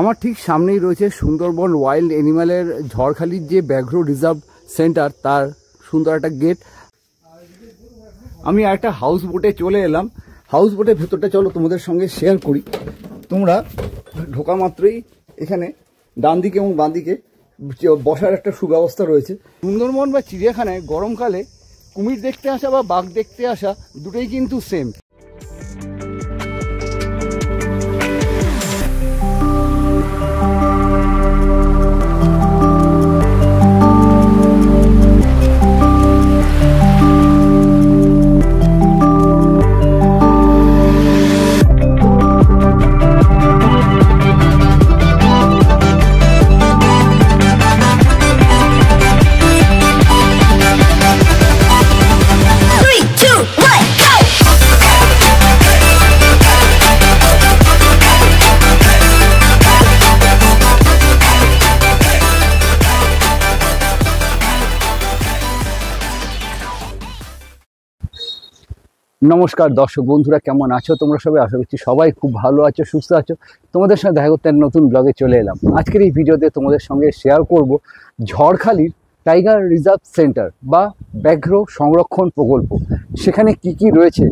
আমার ঠিক সামনেই রয়েছে সুন্দরবন ওয়াইল্ড অ্যানিমালের ঝড়খালির যে ব্যাঘ্র রিজার্ভ সেন্টার, তার সুন্দর একটা গেট। আমি একটা হাউস বোটে চলে এলাম। হাউস বোটের ভেতরটা চলো তোমাদের সঙ্গে শেয়ার করি। তোমরা ঢোকা মাত্রই এখানে ডান দিকে এবং বাঁ দিকে বসার একটা সুব্যবস্থা রয়েছে। সুন্দরবন বা চিড়িয়াখানায় গরমকালে কুমির দেখতে আসা বা বাঘ দেখতে আসা দুটোই কিন্তু সেম। নমস্কার দর্শক বন্ধুরা, কেমন আছো তোমরা সবাই? আশা করছি সবাই খুব ভালো আছো, সুস্থ আছো। তোমাদের সাথে দেখা করতে নতুন ব্লগে চলে এলাম। আজকের এই ভিডিওতে তোমাদের সঙ্গে শেয়ার করব ঝড়খালির টাইগার রিজার্ভ সেন্টার বা ব্যাঘ্র সংরক্ষণ প্রকল্প। সেখানে কি কি রয়েছে,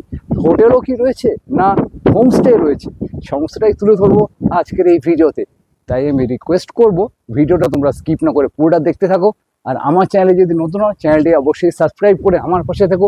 হোটেলও কি রয়েছে না হোমস্টে রয়েছে, সমস্তটাই তুলে ধরবো আজকের এই ভিডিওতে। তাই আমি রিকোয়েস্ট করব ভিডিওটা তোমরা স্কিপ না করে পুরোটা দেখতে থাকো। আর আমার চ্যানেলে যদি নতুন হয় চ্যানেলটি অবশ্যই সাবস্ক্রাইব করে আমার পাশে থেকো।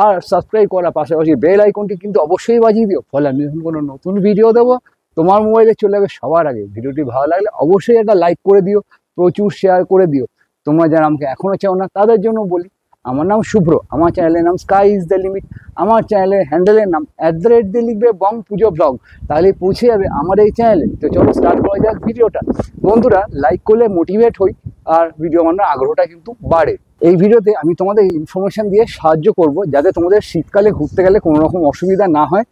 আর সাবস্ক্রাইব করার পাশাপাশি বেল আইকনটি কিন্তু অবশ্যই বাজিয়ে দিও, ফলে আমি যখন কোনো নতুন ভিডিও দেবো তোমার মোবাইলে চলে যাবে সবার আগে। ভিডিওটি ভালো লাগলে অবশ্যই একটা লাইক করে দিও, প্রচুর শেয়ার করে দিও। তোমরা যারা আমাকে এখনও চাও না তাদের জন্য বলি, আমার নাম শুভ্র, আমার চ্যানেলের নাম স্কাই ইজ দ্য লিমিট, আমার চ্যানেলের হ্যান্ডেলের নাম @ লিখবে বং পুজো ব্লগ, তাহলে পৌঁছে যাবে আমার এই চ্যানেলে। তো চলো স্টার্ট করা যাক ভিডিওটা। বন্ধুরা, লাইক করলে মোটিভেট হই আর ভিডিও বানানোর আগ্রহটা কিন্তু বাড়ে। এই ভিডিওতে আমি তোমাদের ইনফরমেশান দিয়ে সাহায্য করব যাতে তোমাদের শীতকালে ঘুরতে গেলে কোনো রকম অসুবিধা না হয়।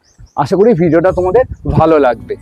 আশা করি ভিডিওটা তোমাদের ভালো লাগবে।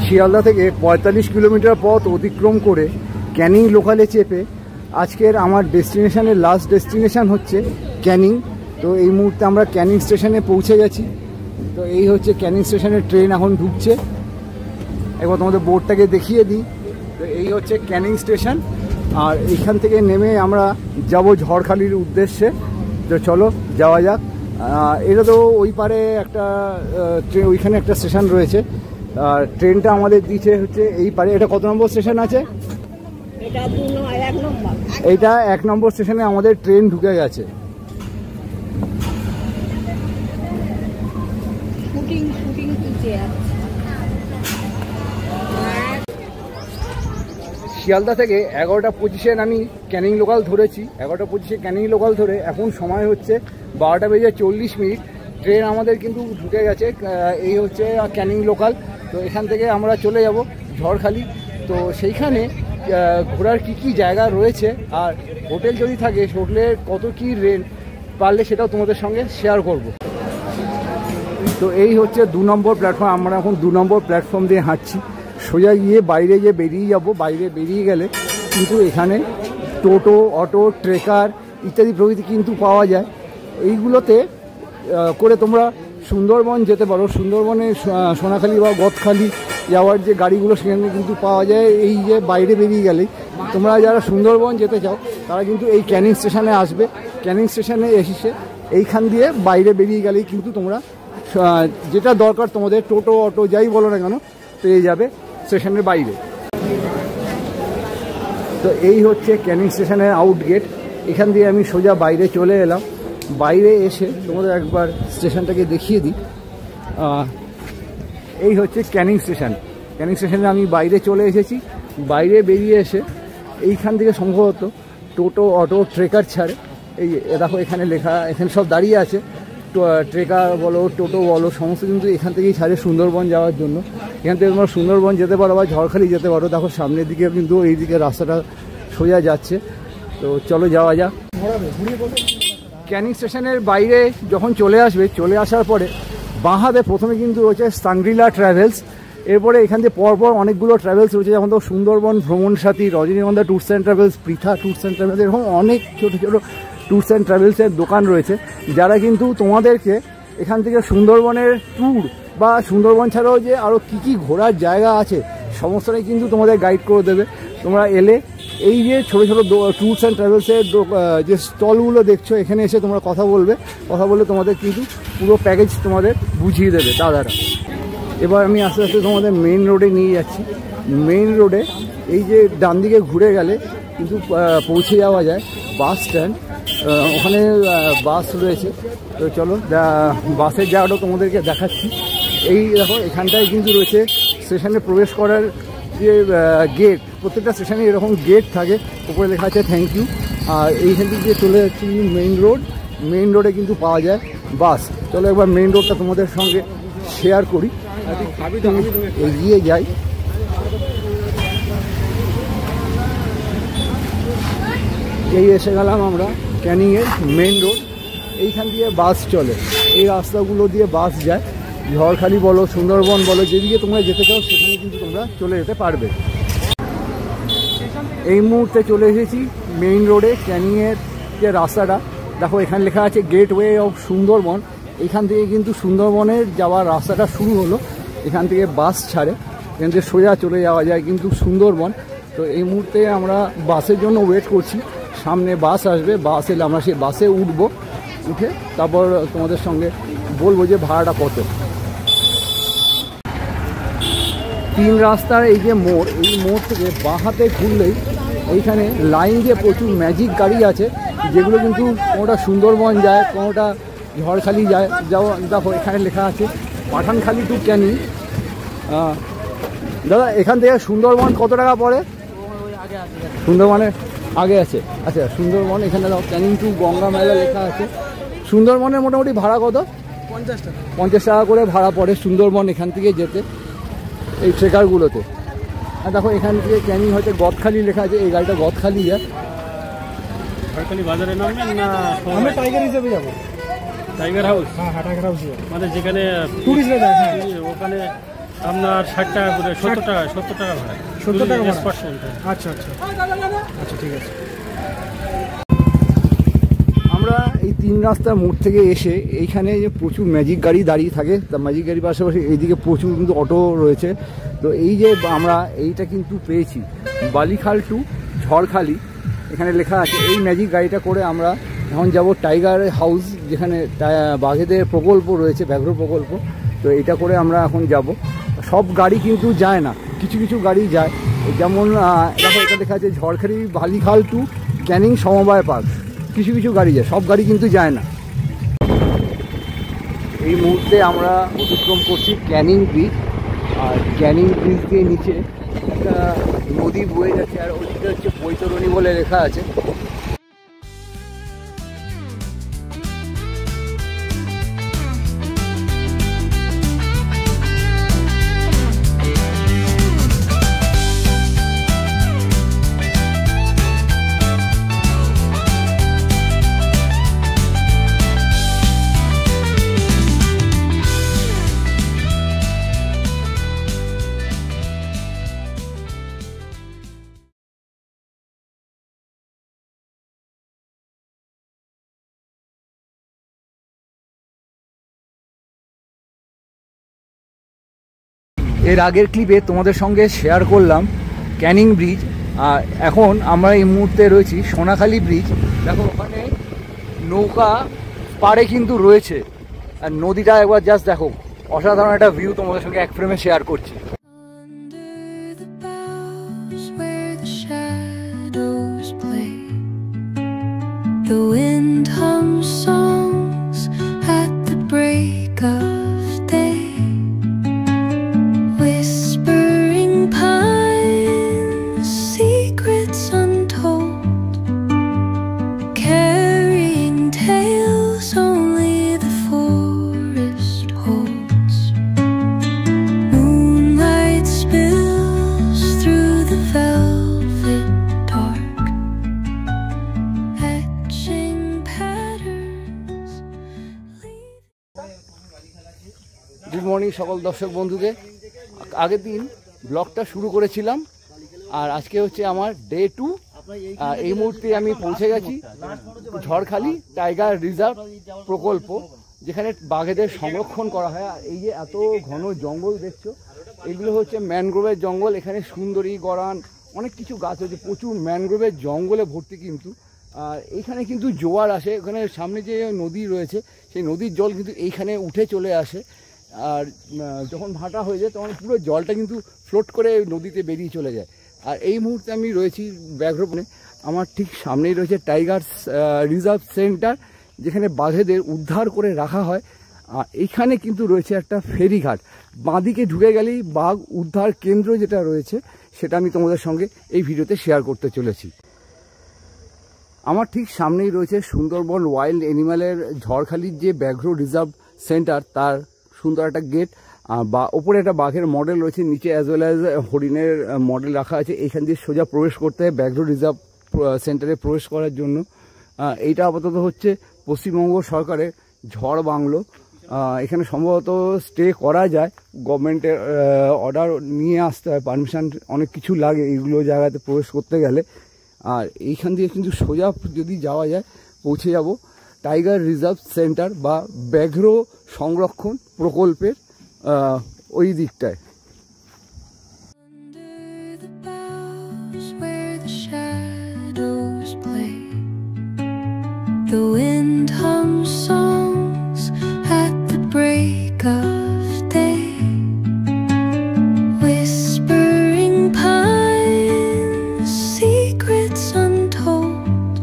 শিয়ালদা থেকে 45 কিলোমিটার পথ অতিক্রম করে ক্যানিং লোকালে চেপে আজকের আমার ডেস্টিনেশনের লাস্ট ডেস্টিনেশন হচ্ছে ক্যানিং। তো এই মুহূর্তে আমরা ক্যানিং স্টেশনে পৌঁছে গেছি। তো এই হচ্ছে ক্যানিং স্টেশনের ট্রেন এখন ঢুকছে। একবার তোমাদের বোর্ডটাকে দেখিয়ে দিই। তো এই হচ্ছে ক্যানিং স্টেশন, আর এইখান থেকে নেমে আমরা যাব ঝড়খালির উদ্দেশ্যে। তো চলো যাওয়া যাক। এটা তো ওই পারে একটা ওইখানে একটা স্টেশন রয়েছে, আর ট্রেনটা আমাদের দিচ্ছে হচ্ছে এই পারে। এটা কত নম্বর স্টেশন আছে? এইটা 1 নম্বর স্টেশনে আমাদের ট্রেন ঢুকে গেছে। শিয়ালদা থেকে 11:25 আমি ক্যানিং লোকাল ধরেছি। 11:25 ক্যানিং লোকাল ধরে এখন সময় হচ্ছে 12:40। ট্রেন আমাদের কিন্তু ঢুকে গেছে। এই হচ্ছে ক্যানিং লোকাল। তো এখান থেকে আমরা চলে যাব ঝড়খালি। তো সেইখানে ঘোরার কি জায়গা রয়েছে আর হোটেল যদি থাকে হোটেলের কত কি রেন্ট পারলে সেটাও তোমাদের সঙ্গে শেয়ার করব। তো এই হচ্ছে 2 নম্বর প্ল্যাটফর্ম। আমরা এখন 2 নম্বর প্ল্যাটফর্ম দিয়ে হাঁটছি। সোজা গিয়ে বাইরে গিয়ে বেরিয়ে যাব। বাইরে বেরিয়ে গেলে কিন্তু এখানে টোটো, অটো, ট্রেকার ইত্যাদি প্রভৃতি কিন্তু পাওয়া যায়। এইগুলোতে করে তোমরা সুন্দরবন যেতে পারো। সুন্দরবনে সোনাখালি বা গদখালি যাওয়ার যে গাড়িগুলো সেখানে কিন্তু পাওয়া যায়। এই যে বাইরে বেরিয়ে গেলেই তোমরা যারা সুন্দরবন যেতে চাও তারা কিন্তু এই ক্যানিং স্টেশনে আসবে। ক্যানিং স্টেশনে এসে এইখান দিয়ে বাইরে বেরিয়ে গেলেই কিন্তু তোমরা যেটা দরকার তোমাদের টোটো, অটো যাই বলো না কেন পেয়ে যাবে স্টেশনের বাইরে। তো এই হচ্ছে ক্যানিং স্টেশনের আউট গেট। এখান দিয়ে আমি সোজা বাইরে চলে এলাম। বাইরে এসে তোমাদের একবার স্টেশনটাকে দেখিয়ে দিই। এই হচ্ছে ক্যানিং স্টেশন। ক্যানিং স্টেশনে আমি বাইরে চলে এসেছি। বাইরে বেরিয়ে এসে এইখান থেকে সম্ভবত টোটো, অটো, ট্রেকার ছাড়ে। এই দেখো এখানে লেখা, এখানে সব দাঁড়িয়ে আছে। ট্রেকার বলো, টোটো বলো, সমস্ত কিন্তু এখান থেকেই ছাড়ে সুন্দরবন যাওয়ার জন্য। এখান থেকে তোমরা সুন্দরবন যেতে পারো বা ঝড়খালি যেতে পারো। দেখো সামনের দিকে কিন্তু এই দিকে রাস্তাটা সোজা যাচ্ছে। তো চলো যাওয়া যাক। ক্যানিং স্টেশনের বাইরে যখন চলে আসবে, চলে আসার পরে বাঁ হাতে প্রথমে কিন্তু রয়েছে সাংগ্রিলা ট্রাভেলস। এরপরে এখান থেকে পরপর অনেকগুলো ট্রাভেলস রয়েছে, যেমন তো সুন্দরবন ভ্রমণ সাথী, রজনীগন্ধা tours and travels, Pritha tours and travels, এরকম অনেক ছোটো ছোটো ট্যুরস অ্যান্ড ট্রাভেলসের দোকান রয়েছে, যারা কিন্তু তোমাদেরকে এখান থেকে সুন্দরবনের ট্যুর বা সুন্দরবন ছাড়াও যে আরও কী কী ঘোরার জায়গা আছে সমস্তটাই কিন্তু তোমাদের গাইড করে দেবে। তোমরা এলে এই যে ছোটো ছোটো ট্যুরস অ্যান্ড ট্রাভেলসের যে স্টলগুলো দেখছো, এখানে এসে তোমরা কথা বললে তোমাদের কিন্তু পুরো প্যাকেজ তোমাদের বুঝিয়ে দেবে দাদারা। এবার আমি আস্তে আস্তে তোমাদের মেইন রোডে নিয়ে যাচ্ছি। মেইন রোডে এই যে ডান দিকে ঘুরে গেলে কিন্তু পৌঁছে যাওয়া যায় বাস স্ট্যান্ড। ওখানে বাস রয়েছে। তো চলো বাসের জায়গাটাও তোমাদেরকে দেখাচ্ছি। এই দেখো এখানটায় কিন্তু রয়েছে স্টেশনে প্রবেশ করার যে গেট। প্রত্যেকটা স্টেশনে এরকম গেট থাকে, উপরে লেখা আছে থ্যাংক ইউ। আর এইখান থেকে চলে যাচ্ছি মেইন রোড। মেইন রোডে কিন্তু পাওয়া যায় বাস। চলো একবার মেইন রোডটা তোমাদের সঙ্গে শেয়ার করি, এগিয়ে যাই। এই এসে গেলাম আমরা ক্যানিংয়ের মেইন রোড। এইখান দিয়ে বাস চলে, এই রাস্তাগুলো দিয়ে বাস যায়। ঝড়খালি বলো, সুন্দরবন বলো, যেদিকে তোমরা যেতে চাও সেখানে কিন্তু তোমরা চলে যেতে পারবে। এই মুহূর্তে চলে এসেছি মেইন রোডে। ক্যানিংয়ের যে রাস্তাটা দেখো, এখানে লেখা আছে গেটওয়ে অফ সুন্দরবন। এখান থেকে কিন্তু সুন্দরবনের যাওয়ার রাস্তাটা শুরু হলো। এখান থেকে বাস ছাড়ে, এখান থেকে সোজা চলে যাওয়া যায় কিন্তু সুন্দরবন। তো এই মুহূর্তে আমরা বাসের জন্য ওয়েট করছি। সামনে বাস আসবে, বাস এলে আমরা সেই বাসে উঠবো। উঠে তারপর তোমাদের সঙ্গে বলবো যে ভাড়াটা কত। তিন রাস্তার এই যে মোড়, এই মোড় থেকে বাঁ হাতে ঘুরলেই এইখানে লাইন দিয়ে প্রচুর ম্যাজিক গাড়ি আছে, যেগুলো কিন্তু কোনোটা সুন্দরবন যায়, কোনোটা ঝড়খালি যায়। দেখো এখানে লেখা আছে পাঠানখালি টু ক্যানিং। দাদা এখান থেকে সুন্দরবন কত টাকা পড়ে? সুন্দরবনের আগে আছে। আচ্ছা সুন্দরবন এখানে দাও, ক্যানিং টু গঙ্গা মেলা লেখা আছে। সুন্দরবনের মোটামুটি ভাড়া কত? 50 টাকা। 50 টাকা করে ভাড়া পড়ে সুন্দরবন এখান থেকে যেতে, এই ট্রেকারগুলোতে। আর দেখো এখান থেকে ক্যানিং হয়তো গদখালি লেখা আছে, এই গাড়িটা গদখালি যায়। গদখালি বাজারে নামবেন না? আমরা টাইগার হিসেবে যাবো। Tiger house? হ্যাঁ টাইগার হাউস, মানে যেখানে টুরিস্টরা যায়। হ্যাঁ ওখানে আপনার 60 টাকা করে, 70 টাকা ভাড়া। 70 টাকা ভাড়া। আচ্ছা আচ্ছা আচ্ছা ঠিক আছে। আমরা এই তিন রাস্তার মোড় থেকে এসে এইখানে যে প্রচুর ম্যাজিক গাড়ি দাঁড়িয়ে থাকে, তা ম্যাজিক গাড়ির পাশাপাশি এইদিকে প্রচুর কিন্তু অটো রয়েছে। তো এই যে আমরা এইটা কিন্তু পেয়েছি বালিখাল টু ঝড়খালি, এখানে লেখা আছে। এই ম্যাজিক গাড়িটা করে আমরা এখন যাব টাইগার হাউস, যেখানে বাঘেদের প্রকল্প রয়েছে, ব্যাঘ্র প্রকল্প। তো এটা করে আমরা এখন যাব। সব গাড়ি কিন্তু যায় না, কিছু কিছু গাড়ি যায়। যেমন দেখো এটা লেখা আছে ঝড়খালি বালিখাল টু ক্যানিং সমবায় পার্ক। কিছু কিছু গাড়ি যায়, সব গাড়ি কিন্তু যায় না। এই মুহূর্তে আমরা অতিক্রম করছি ক্যানিং ব্রিজ। আর ক্যানিং ব্রিজ দিয়ে নিচে একটা নদী বয়ে যাচ্ছে, আর ওইটা হচ্ছে বৈতরণী বলে লেখা আছে। এর আগের ক্লিপে তোমাদের সঙ্গে শেয়ার করলাম ক্যানিং ব্রিজ। আর এখন আমরা এই মুহূর্তে রয়েছি সোনাখালি ব্রিজ। দেখো ওখানে নৌকা পাড়ে কিন্তু রয়েছে, আর নদীটা একবার জাস্ট দেখো, অসাধারণ একটা ভিউ তোমাদের সঙ্গে এক ফ্রেমে শেয়ার করছি। The wind hums songs at the break of day, whispers সকল দর্শক বন্ধুকে। আগের দিন ব্লগটা শুরু করেছিলাম আর আজকে হচ্ছে আমার ডে 2। এই মুহূর্তে আমি পৌঁছে গেছি ঝড়খালি টাইগার রিজার্ভ প্রকল্প, যেখানে বাঘেদের সংরক্ষণ করা হয়। আর এই যে এত ঘন জঙ্গল দেখছো, এগুলো হচ্ছে ম্যানগ্রোভের জঙ্গল। এখানে সুন্দরী, গরান, অনেক কিছু গাছ হচ্ছে, প্রচুর ম্যানগ্রোভের জঙ্গলে ভর্তি কিন্তু। আর এইখানে কিন্তু জোয়ার আসে, ওখানে সামনে যে নদী রয়েছে সেই নদীর জল কিন্তু এইখানে উঠে চলে আসে। আর যখন ভাটা হয়ে যায় তখন পুরো জলটা কিন্তু ফ্লোট করে নদীতে বেরিয়ে চলে যায়। আর এই মুহূর্তে আমি রয়েছি ব্যাঘ্রবনে, আমার ঠিক সামনেই রয়েছে টাইগার রিজার্ভ সেন্টার, যেখানে বাঘেদের উদ্ধার করে রাখা হয়। আর এইখানে কিন্তু রয়েছে একটা ফেরিঘাট, বাঁদিকে ঢুকে গেলেই বাঘ উদ্ধার কেন্দ্র যেটা রয়েছে সেটা আমি তোমাদের সঙ্গে এই ভিডিওতে শেয়ার করতে চলেছি। আমার ঠিক সামনেই রয়েছে সুন্দরবন ওয়াইল্ড অ্যানিম্যালের ঝড়খালির যে ব্যাঘ্র রিজার্ভ সেন্টার, তার সুন্দর একটা গেট, বা ওপরে একটা বাঘের মডেল রয়েছে, নিচে অ্যাজ ওয়েল অ্যাজ হরিণের মডেল রাখা আছে। এইখান দিয়ে সোজা প্রবেশ করতে হয় ব্যাঘ্র রিজার্ভ সেন্টারে প্রবেশ করার জন্য। এইটা আপাতত হচ্ছে পশ্চিমবঙ্গ সরকারের ঝড় বাংলো। এখানে সম্ভবত স্টে করা যায়, গভর্নমেন্টের অর্ডার নিয়ে আসতে হয়, পারমিশন অনেক কিছু লাগে এইগুলো জায়গাতে প্রবেশ করতে গেলে। আর এইখান দিয়ে কিন্তু সোজা যদি যাওয়া যায় পৌঁছে যাব টাইগার রিজার্ভ সেন্টার বা ব্যাঘ্র সংরক্ষণ প্রকল্পের ওই দিকটায়। Under the boughs where the shadows play, the wind hums songs at the break of day, whispering pines, secrets untold,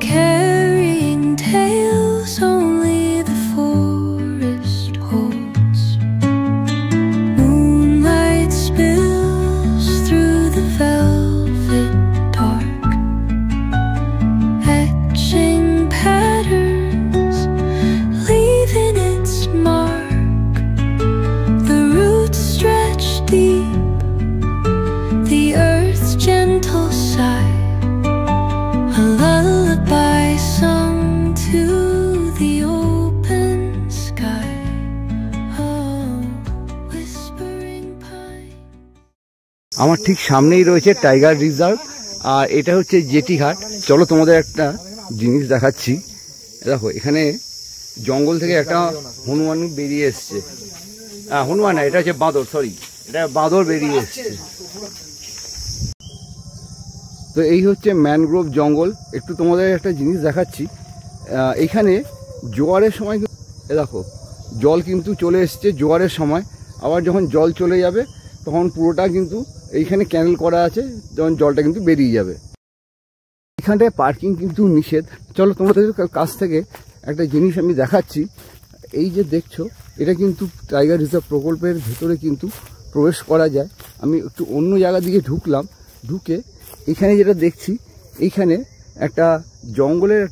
carrying tales only the forest holds. Moonlight spills through the velvet dark, etching patterns, leaving its mark. The roots stretch deep, the earth's gentle sigh, a lullaby sung to the open sky. Oh, whispering pine. আমার ঠিক সামনেই রয়েছে tiger reserve, আর এটা হচ্ছে জেটিঘাট। চলো তোমাদের একটা জিনিস দেখাচ্ছি। দেখো এখানে জঙ্গল থেকে একটা হনুমান বেরিয়ে এসছে, হনুমান না, এটা হচ্ছে বাঁদর, সরি, এটা বাঁদর বেরিয়ে এসছে। তো এই হচ্ছে ম্যানগ্রোভ জঙ্গল। একটু তোমাদের একটা জিনিস দেখাচ্ছি, এইখানে জোয়ারের সময় দেখো জল কিন্তু চলে এসছে জোয়ারের সময়, আবার যখন জল চলে যাবে তখন পুরোটা কিন্তু এইখানে ক্যানেল করা আছে, যখন জলটা কিন্তু বেরিয়ে যাবে। এখানটায় পার্কিং কিন্তু নিষেধ। চলো তোমাদের কাছ থেকে একটা জিনিস আমি দেখাচ্ছি। এই যে দেখছো, এটা কিন্তু টাইগার রিজার্ভ প্রকল্পের ভেতরে কিন্তু প্রবেশ করা যায়। আমি একটু অন্য জায়গা দিকে ঢুকলাম, ঢুকে এখানে যেটা দেখছি, এইখানে একটা জঙ্গলের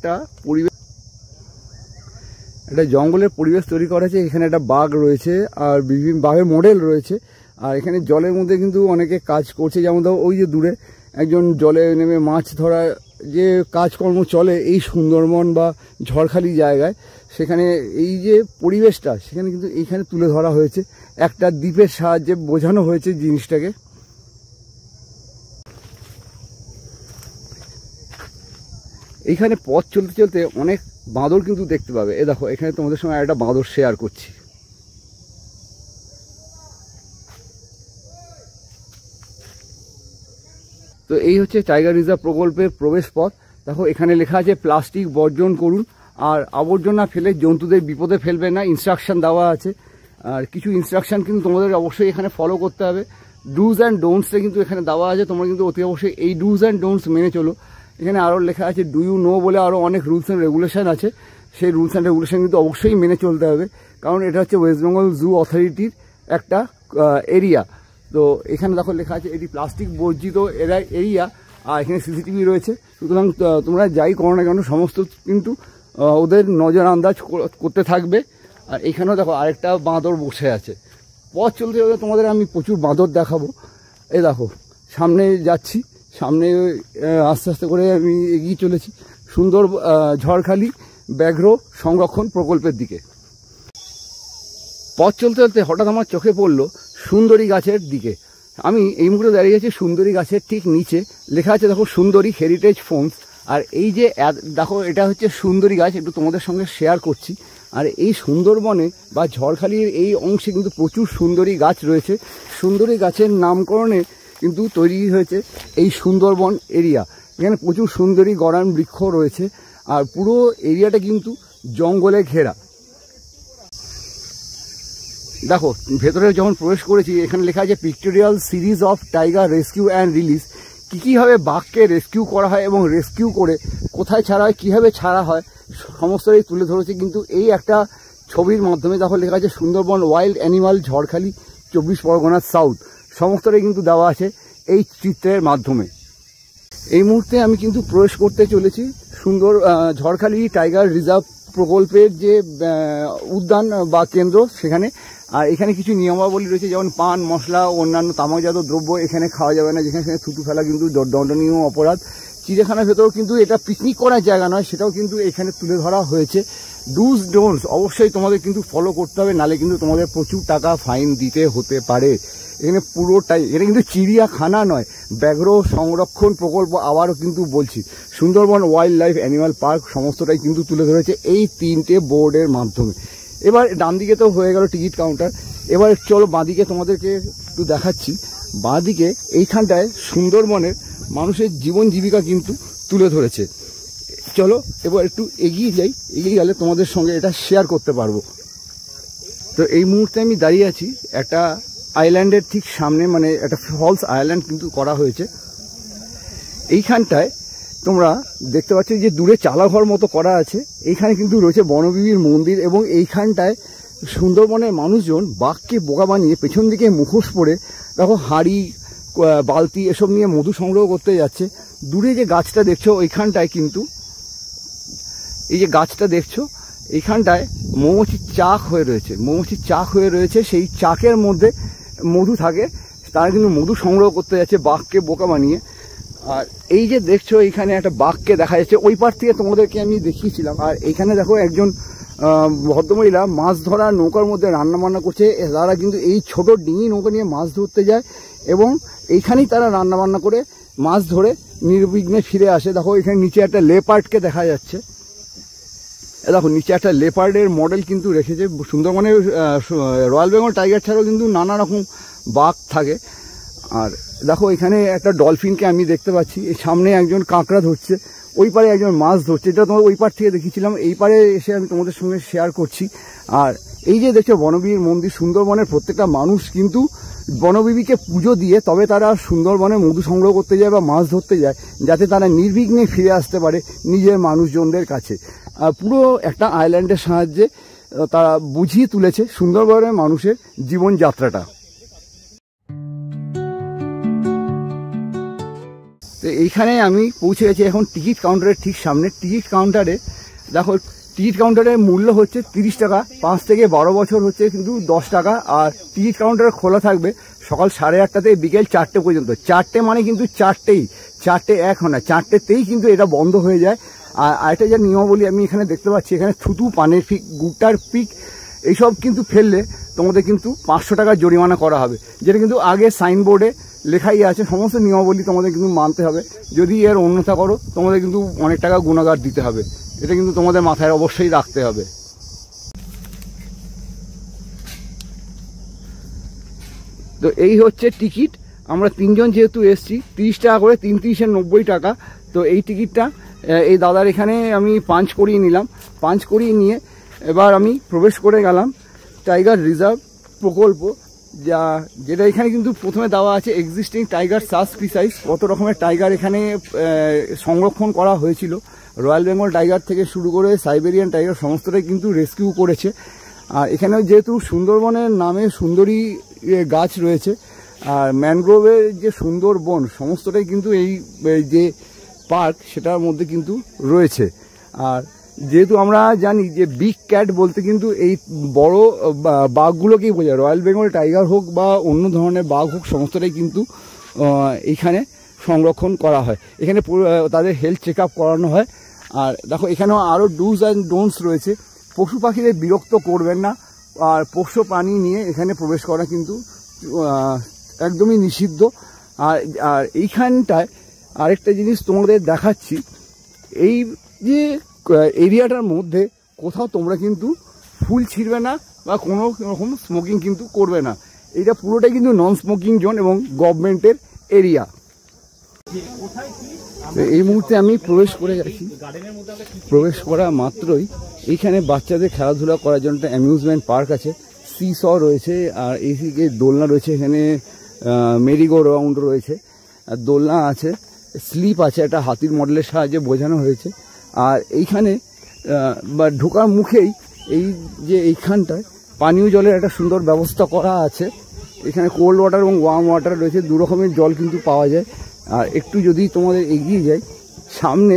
পরিবেশ তৈরি করা আছে। এখানে একটা বাঘ রয়েছে আর বিভিন্ন বাঘের মডেল রয়েছে। আর এখানে জলের মধ্যে কিন্তু অনেকে কাজ করছে, যেমন ধরো ওই যে দূরে একজন জলে নেমে মাছ ধরা যে কাজকর্ম চলে এই সুন্দরবন বা ঝড়খালি জায়গায়, সেখানে এই যে পরিবেশটা সেখানে কিন্তু এইখানে তুলে ধরা হয়েছে, একটা দ্বীপের সাহায্যে বোঝানো হয়েছে জিনিসটাকে। এইখানে পথ চলতে চলতে অনেক বাঁদর কিন্তু দেখতে পাবে। এ দেখো এখানে তোমাদের সঙ্গে একটা বাঁদর শেয়ার করছি। তো এই হচ্ছে টাইগার রিজার্ভ প্রকল্পের প্রবেশ পথ। দেখো এখানে লেখা আছে প্লাস্টিক বর্জন করুন আর আবর্জনা ফেলে জন্তুদের বিপদে ফেলবে না, ইনস্ট্রাকশন দেওয়া আছে। আর কিছু ইনস্ট্রাকশন কিন্তু তোমাদের অবশ্যই এখানে ফলো করতে হবে। ডুজ অ্যান্ড ডোন্টসে কিন্তু এখানে দেওয়া আছে, তোমরা কিন্তু অতি অবশ্যই এই ডুজ অ্যান্ড ডোন্টস মেনে চলো। এখানে আরও লেখা আছে ডু ইউ নো বলে আরও অনেক রুলস অ্যান্ড রেগুলেশন আছে, সেই রুলস অ্যান্ড রেগুলেশন কিন্তু অবশ্যই মেনে চলতে হবে, কারণ এটা হচ্ছে ওয়েস্ট বেঙ্গল জু অথরিটির একটা এরিয়া। তো এখানে দেখো লেখা আছে এটি প্লাস্টিক বর্জিত এরিয়া, আর এখানে সিসিটিভি রয়েছে। সুতরাং তোমরা যাই করো না কেন সমস্ত কিন্তু ওদের নজর আন্দাজ করতে থাকবে। আর এখানেও দেখো আরেকটা বাঁদর বসে আছে। পথ চলতে চলতে তোমাদের আমি প্রচুর বাঁদর দেখাবো। এই দেখো সামনে যাচ্ছি, সামনে আস্তে আস্তে করে আমি এগিয়ে চলেছি সুন্দর ঝড়খালি ব্যাঘ্র সংরক্ষণ প্রকল্পের দিকে। পথ চলতে চলতে হঠাৎ আমার চোখে পড়লো সুন্দরী গাছের দিকে। আমি এই মুহূর্তে দাঁড়িয়ে আছি সুন্দরী গাছের ঠিক নিচে, লেখা আছে দেখো সুন্দরী হেরিটেজ ফোনস। আর এই যে দেখো এটা হচ্ছে সুন্দরী গাছ, একটু তোমাদের সঙ্গে শেয়ার করছি। আর এই সুন্দরবনে বা ঝড়খালির এই অংশে কিন্তু প্রচুর সুন্দরী গাছ রয়েছে। সুন্দরী গাছের নামকরণে কিন্তু তৈরি হয়েছে এই সুন্দরবন এরিয়া। এখানে প্রচুর সুন্দরী গরান বৃক্ষ রয়েছে আর পুরো এরিয়াটা কিন্তু জঙ্গলে ঘেরা। দেখো ভেতরে যখন প্রবেশ করেছি এখানে লেখা আছে pictorial series of tiger rescue and release. কীভাবে বাঘকে রেস্কিউ করা হয় এবং রেস্কিউ করে কোথায় ছাড়া হয়, কীভাবে ছাড়া হয়, সমস্তটাই তুলে ধরেছে কিন্তু এই একটা ছবির মাধ্যমে। দেখো লেখা আছে Sundarban wild animal Jharkhali 24 Pargana south, সমস্তটাই কিন্তু দেওয়া আছে এই চিত্রের মাধ্যমে। এই মুহূর্তে আমি কিন্তু প্রবেশ করতে চলেছি ঝড়খালি টাইগার রিজার্ভ প্রকল্পের যে উদ্যান বা কেন্দ্র সেখানে। আর এখানে কিছু নিয়মাবলী রয়েছে, যেমন পান মশলা অন্যান্য তামাকজাত দ্রব্য এখানে খাওয়া যাবে না, যেখানে সেখানে থুতু ফেলা কিন্তু দণ্ডনীয় অপরাধ। চিড়িয়াখানার ভেতরেও কিন্তু এটা পিকনিক করার জায়গা নয়, সেটাও কিন্তু এখানে তুলে ধরা হয়েছে। ডুজ ডোন্টস অবশ্যই তোমাদের কিন্তু ফলো করতে হবে, নালে কিন্তু তোমাদের প্রচুর টাকা ফাইন দিতে হতে পারে। এখানে পুরোটাই, এটা কিন্তু চিড়িয়াখানা নয়, ব্যাঘ্র সংরক্ষণ প্রকল্প। আবারও কিন্তু বলছি Sundarban wild life animal park, সমস্তটাই কিন্তু তুলে ধরেছে এই 3টে বোর্ডের মাধ্যমে। এবার ডান দিকে তো হয়ে গেল টিকিট কাউন্টার, এবার চলো বাঁদিকে তোমাদেরকে একটু দেখাচ্ছি। বাঁদিকে এইখানটায় সুন্দরবনের মানুষের জীবন জীবিকা কিন্তু তুলে ধরেছে। চলো এবার একটু এগিয়ে যাই, এগিয়ে গেলে তোমাদের সঙ্গে এটা শেয়ার করতে পারবো। তো এই মুহূর্তে আমি দাঁড়িয়ে আছি একটা আইল্যান্ডের ঠিক সামনে, মানে একটা ফলস আইল্যান্ড কিন্তু করা হয়েছে। এইখানটায় তোমরা দেখতে পাচ্ছ যে দূরে চালাঘর মতো করা আছে, এইখানে কিন্তু রয়েছে বনবিবির মন্দির। এবং এইখানটায় সুন্দরবনের মানুষজন বাঘকে বোকা বানিয়ে পেছন দিকে মুখোশ পরে দেখো হাঁড়ি বালতি এসব নিয়ে মধু সংগ্রহ করতে যাচ্ছে। দূরে যে গাছটা দেখছো ওইখানটায় কিন্তু, এই যে গাছটা দেখছো এইখানটায় মৌমাছির চাক হয়ে রয়েছে, মৌমাছির চাক হয়ে রয়েছে। সেই চাকের মধ্যে মধু থাকে, তারা কিন্তু মধু সংগ্রহ করতে যাচ্ছে বাঘকে বোকা বানিয়ে। আর এই যে দেখছো এইখানে একটা বাঘকে দেখা যাচ্ছে, ওই পার থেকে তোমাদেরকে আমি দেখিয়েছিলাম। আর এইখানে দেখো একজন ভদ্রমহিলা মাছ ধরার নৌকার মধ্যে রান্না বান্না করছে। তারা কিন্তু এই ছোট ডিঙি নৌকা নিয়ে মাছ ধরতে যায় এবং এইখানেই তারা রান্না বান্না করে মাছ ধরে নির্বিঘ্নে ফিরে আসে। দেখো এখানে নিচে একটা লেপার্ডকে দেখা যাচ্ছে, দেখো নিচে একটা লেপার্ডের মডেল কিন্তু রেখেছে। সুন্দরবনের রয়্যাল বেঙ্গল টাইগার ছাড়াও কিন্তু নানা রকম বাঘ থাকে। আর দেখো এখানে একটা ডলফিনকে আমি দেখতে পাচ্ছি, এই সামনে একজন কাঁকড়া ধরছে, ওই পারে একজন মাছ ধরছে। এটা তোমার ওই পার থেকে দেখিয়েছিলাম, এই পারে এসে আমি তোমাদের সঙ্গে শেয়ার করছি। আর এই যে দেখছো বনবিবির মন্দির, সুন্দরবনের প্রত্যেকটা মানুষ কিন্তু বনবিবিকে পুজো দিয়ে তবে তারা সুন্দরবনে মধু সংগ্রহ করতে যায় বা মাছ ধরতে যায়, যাতে তারা নির্বিঘ্নে ফিরে আসতে পারে নিজের মানুষজনদের কাছে। পুরো একটা আইল্যান্ডের সাহায্যে তারা বুঝিয়ে তুলেছে সুন্দরবনের মানুষের জীবনযাত্রাটা। তো এইখানে আমি পৌঁছে গেছি এখন টিকিট কাউন্টারের ঠিক সামনে। টিকিট কাউন্টারে দেখো, টিকিট কাউন্টারের মূল্য হচ্ছে 30 টাকা, 5 থেকে 12 বছর হচ্ছে কিন্তু 10 টাকা। আর টিকিট কাউন্টার খোলা থাকবে সকাল 8:30 থেকে বিকেল 4টে পর্যন্ত। 4টে মানে কিন্তু 4টেই, 4টে এক হয় না, 4টেতেই কিন্তু এটা বন্ধ হয়ে যায়। আর আরেকটা যে নিয়মাবলী আমি এখানে দেখতে পাচ্ছি, এখানে থুতু, পানের পিক, গুটার পিক এইসব কিন্তু ফেললে তোমাদের কিন্তু 500 টাকা জরিমানা করা হবে, যেটা কিন্তু আগে সাইনবোর্ডে লেখাই আছে। সমস্ত নিয়মাবলী তোমাদের কিন্তু মানতে হবে, যদি এর অন্যথা করো তোমাদের কিন্তু অনেক টাকা গুণাগার দিতে হবে। এটা কিন্তু তোমাদের মাথায় অবশ্যই রাখতে হবে। তো এই হচ্ছে টিকিট। আমরা 3 জন যেহেতু এসছি, 30 টাকা করে, 3 × 90 টাকা। তো এই টিকিটটা এই দাদার এখানে আমি পাঞ্চ করিয়ে নিলাম। পাঞ্চ করিয়ে নিয়ে এবার আমি প্রবেশ করে গেলাম টাইগার রিজার্ভ প্রকল্প, যেটা এখানে কিন্তু প্রথমে দেওয়া আছে এক্সিস্টিং টাইগার সাস স্পিসাইজ, কত রকমের টাইগার এখানে সংরক্ষণ করা হয়েছিল। রয়্যাল বেঙ্গল টাইগার থেকে শুরু করে সাইবেরিয়ান টাইগার সমস্তটাই কিন্তু রেস্কিউ করেছে। আর এখানে যেহেতু সুন্দরবনের নামে সুন্দরী গাছ রয়েছে, আর ম্যানগ্রোভের যে সুন্দরবন সমস্তটাই কিন্তু এই যে পার্ক সেটার মধ্যে কিন্তু রয়েছে। আর যেহেতু আমরা জানি যে বিগ ক্যাট বলতে কিন্তু এই বড় বাঘগুলোকেই বোঝায়, রয়্যাল বেঙ্গল টাইগার হোক বা অন্য ধরনের বাঘ হোক সমস্তটাই কিন্তু এইখানে সংরক্ষণ করা হয়। এখানে তাদের হেলথ চেক আপ করানো হয়। আর দেখো এখানেও আরও ডুজ অ্যান্ড ডোন্টস রয়েছে। পশু পাখিদের বিরক্ত করবেন না, আর পোষ্য প্রাণী নিয়ে এখানে প্রবেশ করা কিন্তু একদমই নিষিদ্ধ। আর আর এইখানটায় আরেকটা জিনিস তোমাদের দেখাচ্ছি, এই যে এরিয়াটার মধ্যে কোথাও তোমরা কিন্তু ফুল ছিঁড়বে না বা কোনো রকম স্মোকিং কিন্তু করবে না। এটা পুরোটাই কিন্তু নন স্মোকিং জোন এবং গভর্নমেন্টের এরিয়া। এই মুহূর্তে আমি প্রবেশ করে যাচ্ছি। প্রবেশ করা মাত্রই এইখানে বাচ্চাদের খেলাধুলা করার জন্য একটা অ্যামিউজমেন্ট পার্ক আছে, সি-স রয়েছে, আর এইদিকে দোলনা রয়েছে, এখানে মেরিগো রাউন্ড রয়েছে, আর দোলনা আছে, স্লিপ আছে, একটা হাতির মডেলের সাহায্যে বোঝানো হয়েছে। আর এইখানে বা ঢোকার মুখেই এই যে এইখানটায় পানীয় জলের একটা সুন্দর ব্যবস্থা করা আছে। এখানে কোল্ড ওয়াটার এবং ওয়ার্ম ওয়াটার রয়েছে, দু রকমের জল কিন্তু পাওয়া যায়। আর একটু যদি তোমাদের এগিয়ে যাই সামনে,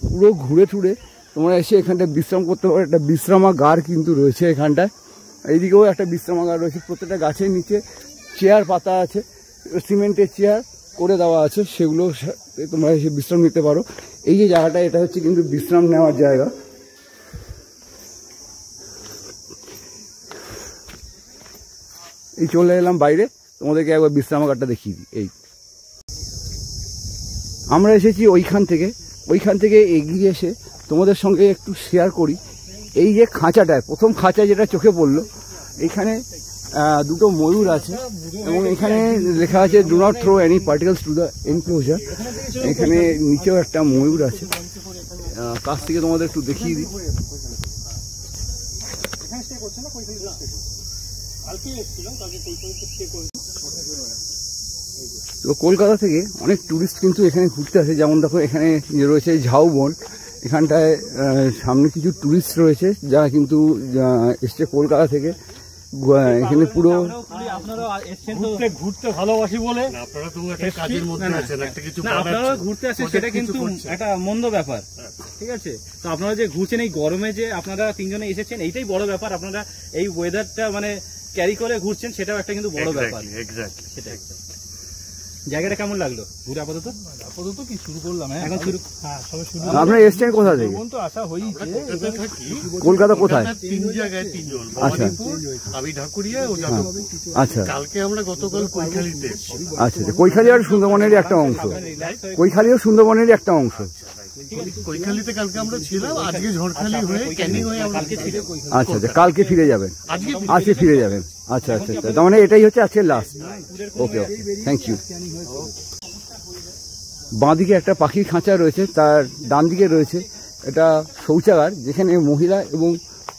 পুরো ঘুরে টুরে তোমরা এসে এখানটায় বিশ্রাম করতে পারো। একটা বিশ্রামাগার কিন্তু রয়েছে এখানটায়, এইদিকেও একটা বিশ্রামাগার রয়েছে। প্রত্যেকটা গাছের নিচে চেয়ার পাতা আছে, সিমেন্টের চেয়ার করে দেওয়া আছে, সেগুলো তোমরা এসে বিশ্রাম নিতে পারো। এই যে জায়গাটা, এটা হচ্ছে কিন্তু বিশ্রাম নেওয়ার জায়গা। এই চলে এলাম বাইরে, তোমাদেরকে একবার বিশ্রামাগারটা দেখিয়ে দিই। এই আমরা এসেছি ওইখান থেকে এগিয়ে এসে তোমাদের সঙ্গে একটু শেয়ার করি। এই যে খাঁচাটায়, প্রথম খাঁচা যেটা চোখে পড়লো, এইখানে দুটো ময়ূর আছে এবং এখানে লেখা আছে do not throw any particles to the enclosure. এখানে নিচেও একটা ময়ূর আছে, কাছ থেকে তোমাদের একটু দেখিয়ে দিই। তো কলকাতা থেকে অনেক টুরিস্ট কিন্তু এখানে ঘুরতে আসে। যেমন দেখো এখানে রয়েছে ঝাউবন, এখানটায় সামনে কিছু টুরিস্ট রয়েছে যারা কিন্তু এসছে কলকাতা থেকে। এখানে পুরো ঘুরতে ভালোবাসি বলে আপনারা তো একটা কাজের মধ্যে আছেন, একটা কিছু আপনারা ঘুরতে আসেন, সেটা কিন্তু একটা মন্দ ব্যাপার, ঠিক আছে? তো আপনারা যে ঘুরছেন এই গরমে, যে আপনারা তিনজনে এসেছেন, এইটাই বড় ব্যাপার। আপনারা এই ওয়েদারটা মানে ক্যারি করে ঘুরছেন, সেটাও একটা কিন্তু বড় ব্যাপার। সেটাই। জায়গাটা কেমন লাগলো ঘুরে? আপাতত কি শুরু করলাম, এখন শুরু। হ্যাঁ, সবে শুরু। আপনারা এসছেন কোথা থেকে? তো আসা হয়েছে কলকাতা কোথায়? 3 জায়গায় 3 জন। আচ্ছা, আমি ঢাকুরিয়া ও যাদব। আচ্ছা, কালকে আমরা গতকাল কৈখালিতে এসেছি। আচ্ছা, কৈখালি আর সুন্দরবনেরই একটা অংশ। কৈখালিও সুন্দরবনেরই একটা অংশ। কৈখালিতে কালকে আমরা ছিলাম, আজকে ঝড়খালি হয়ে ক্যানিং হয়ে আমরা আচ্ছা আচ্ছা, কালকে ফিরে যাবেন, আজকে ফিরে যাবেন। আচ্ছা আচ্ছা আচ্ছা, তার মানে এটাই হচ্ছে আজকের last. Okay okay, thank you. বাঁদিকে একটা পাখির খাঁচা রয়েছে, তার ডান দিকে রয়েছে এটা শৌচাগার, যেখানে মহিলা এবং